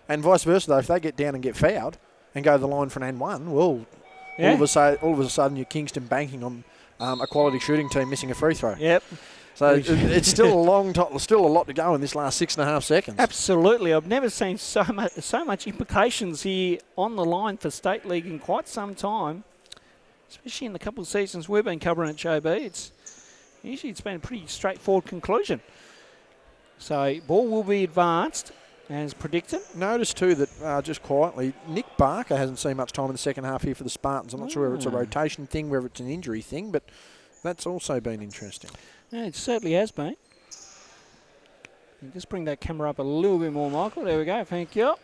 And vice versa, though, if they get down and get fouled and go to the line for an N1, all of a sudden you're Kingston banking on a quality shooting team missing a free throw. Yep. So it's still still a lot to go in this last 6.5 seconds. Absolutely. I've never seen so much implications here on the line for State League in quite some time, especially in the couple of seasons we've been covering at JB. It's been a pretty straightforward conclusion. So ball will be advanced as predicted. Notice too that just quietly, Nick Barker hasn't seen much time in the second half here for the Spartans. I'm not sure whether it's a rotation thing, whether it's an injury thing, but that's also been interesting. Yeah, it certainly has been. Just bring that camera up a little bit more, Michael. There we go. Thank you.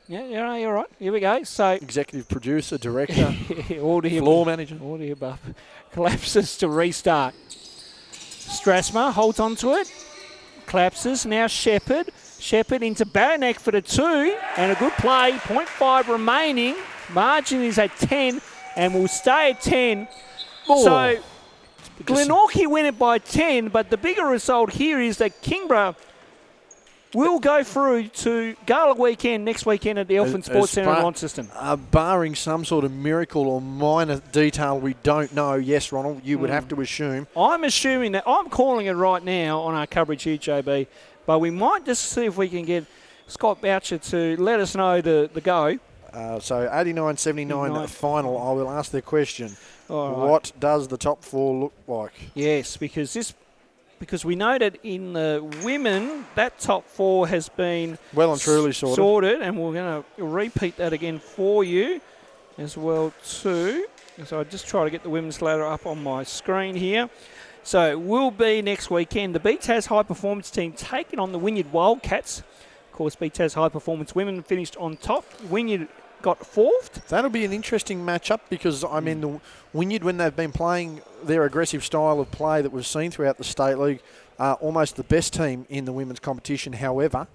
Yeah, you're right. Here we go. So Executive producer, director, all the floor manager. All the above. Collapses to restart. Strasmer holds on to it. Collapses. Now Shepherd. Shepherd into Baranek for the 2. And a good play. 0.5 remaining. Margin is at 10 and will stay at 10. Oh. So Glenorchy win it by 10, but the bigger result here is that Kingborough will go through to Gala weekend next weekend at the Elfin Sports Centre in Launceston. Barring some sort of miracle or minor detail we don't know, yes, Ronnel, you would have to assume. I'm assuming that. I'm calling it right now on our coverage here, JB, but we might just see if we can get Scott Boucher to let us know the go. So 89-79 final, I will ask the question. All right. What does the top 4 look like? Yes, because we know that in the women, that top 4 has been Well and truly sorted. And we're going to repeat that again for you as well too. So I just try to get the women's ladder up on my screen here. So it will be next weekend. The BTAS High Performance team taking on the Wynyard Wildcats. Of course, BTAS High Performance women finished on top. Wynyard got 4th. That'll be an interesting matchup because, I mean, the Wynyard, when they've been playing their aggressive style of play that we've seen throughout the State League, are almost the best team in the women's competition. However,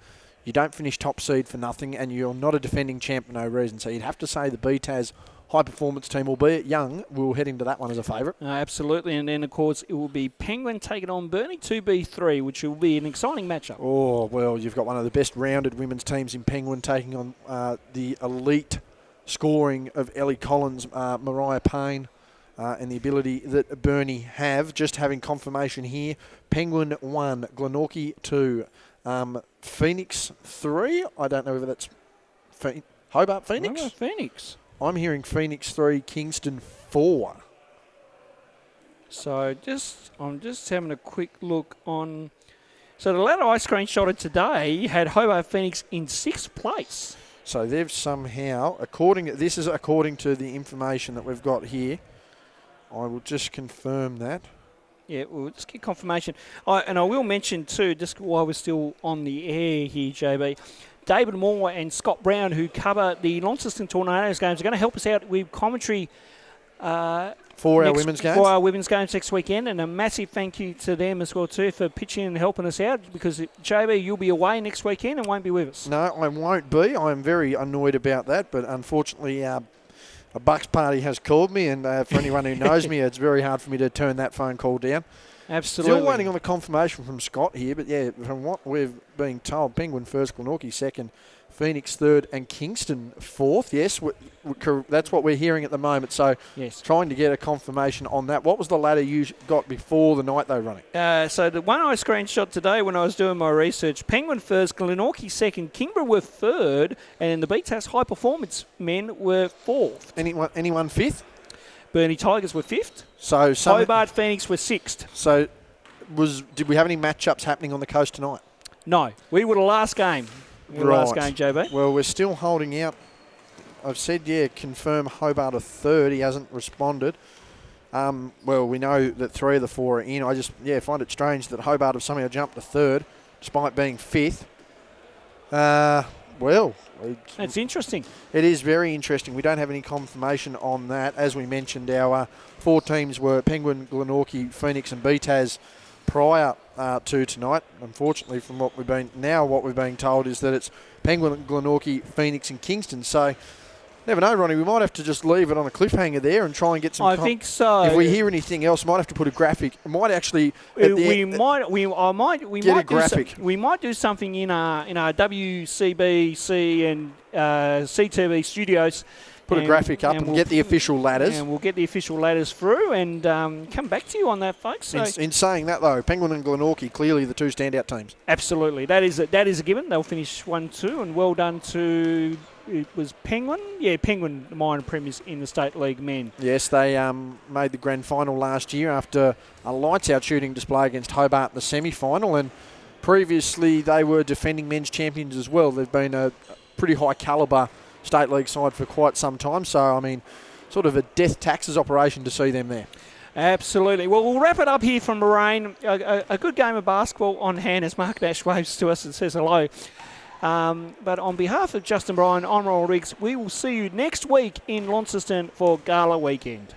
you don't finish top seed for nothing and you're not a defending champ for no reason. So you'd have to say the BTAS High Performance team, albeit young, will head into that one as a favourite. Absolutely. And then, of course, it will be Penguin taking on Burnie 2B3, which will be an exciting matchup. Oh, well, you've got one of the best rounded women's teams in Penguin taking on the elite scoring of Ellie Collins, Mariah Payne, and the ability that Burnie have. Just having confirmation here. Penguin 1, Glenorchy 2, Phoenix 3. I don't know whether that's Hobart Phoenix? Hobart Phoenix. I'm hearing Phoenix 3, Kingston 4. So I'm just having a quick look on. So the ladder I screenshotted today had Hobart Phoenix in 6th place. So they've somehow, according to the information that we've got here, I will just confirm that. Yeah, we'll just get confirmation. And I will mention too, just while we're still on the air here, JB, David Moore and Scott Brown, who cover the Launceston Tornadoes games, are going to help us out with commentary for our women's games next weekend. And a massive thank you to them as well too for pitching and helping us out, because JB, you'll be away next weekend and won't be with us. No, I won't be. I'm very annoyed about that, but unfortunately a Bucks party has called me, and for anyone who knows me, it's very hard for me to turn that phone call down. Absolutely. Still waiting on the confirmation from Scott here, but yeah, from what we're being told, Penguin 1st, Glenorchy 2nd, Phoenix 3rd, and Kingston 4th. Yes, that's what we're hearing at the moment. So yes, trying to get a confirmation on that. What was the ladder you got before the night they were running? So the one I screenshot today when I was doing my research, Penguin 1st, Glenorchy 2nd, Kingborough were 3rd, and the BTAS High Performance men were 4th. Anyone 5th? Burnie Tigers were 5th. So Hobart Phoenix were 6th. So did we have any matchups happening on the coast tonight? No. We were the last game. Last game, JB. Well, we're still holding out. I've said, confirm Hobart a 3rd. He hasn't responded. Well, we know that 3 of the 4 are in. I just, find it strange that Hobart have somehow jumped to 3rd, despite being 5th. That's interesting. It is very interesting. We don't have any confirmation on that. As we mentioned, our 4 teams were Penguin, Glenorchy, Phoenix and BTAS prior to tonight. Unfortunately, from what we've been told is that it's Penguin, Glenorchy, Phoenix and Kingston. So, never know, Ronnie. We might have to just leave it on a cliffhanger there and try and get some. I think so. If we hear anything else, might have to put a graphic. Might actually. We might do something in our WCBC and CTV studios. Put a graphic up and get the official ladders. And we'll get the official ladders through and come back to you on that, folks. So in saying that, though, Penguin and Glenorchy, clearly the 2 standout teams. Absolutely. That is a given. They'll finish 1-2, and well done to, it was Penguin? Yeah, Penguin, the minor premiers in the State League men. Yes, they made the grand final last year after a lights-out shooting display against Hobart in the semi-final, and previously they were defending men's champions as well. They've been a pretty high calibre State League side for quite some time. So, I mean, sort of a death taxes operation to see them there. Absolutely. Well, we'll wrap it up here from Warrane. A good game of basketball on hand as Mark Nash waves to us and says hello. But on behalf of Justin Bryan, I'm Ronnel Riggs. We will see you next week in Launceston for Gala Weekend.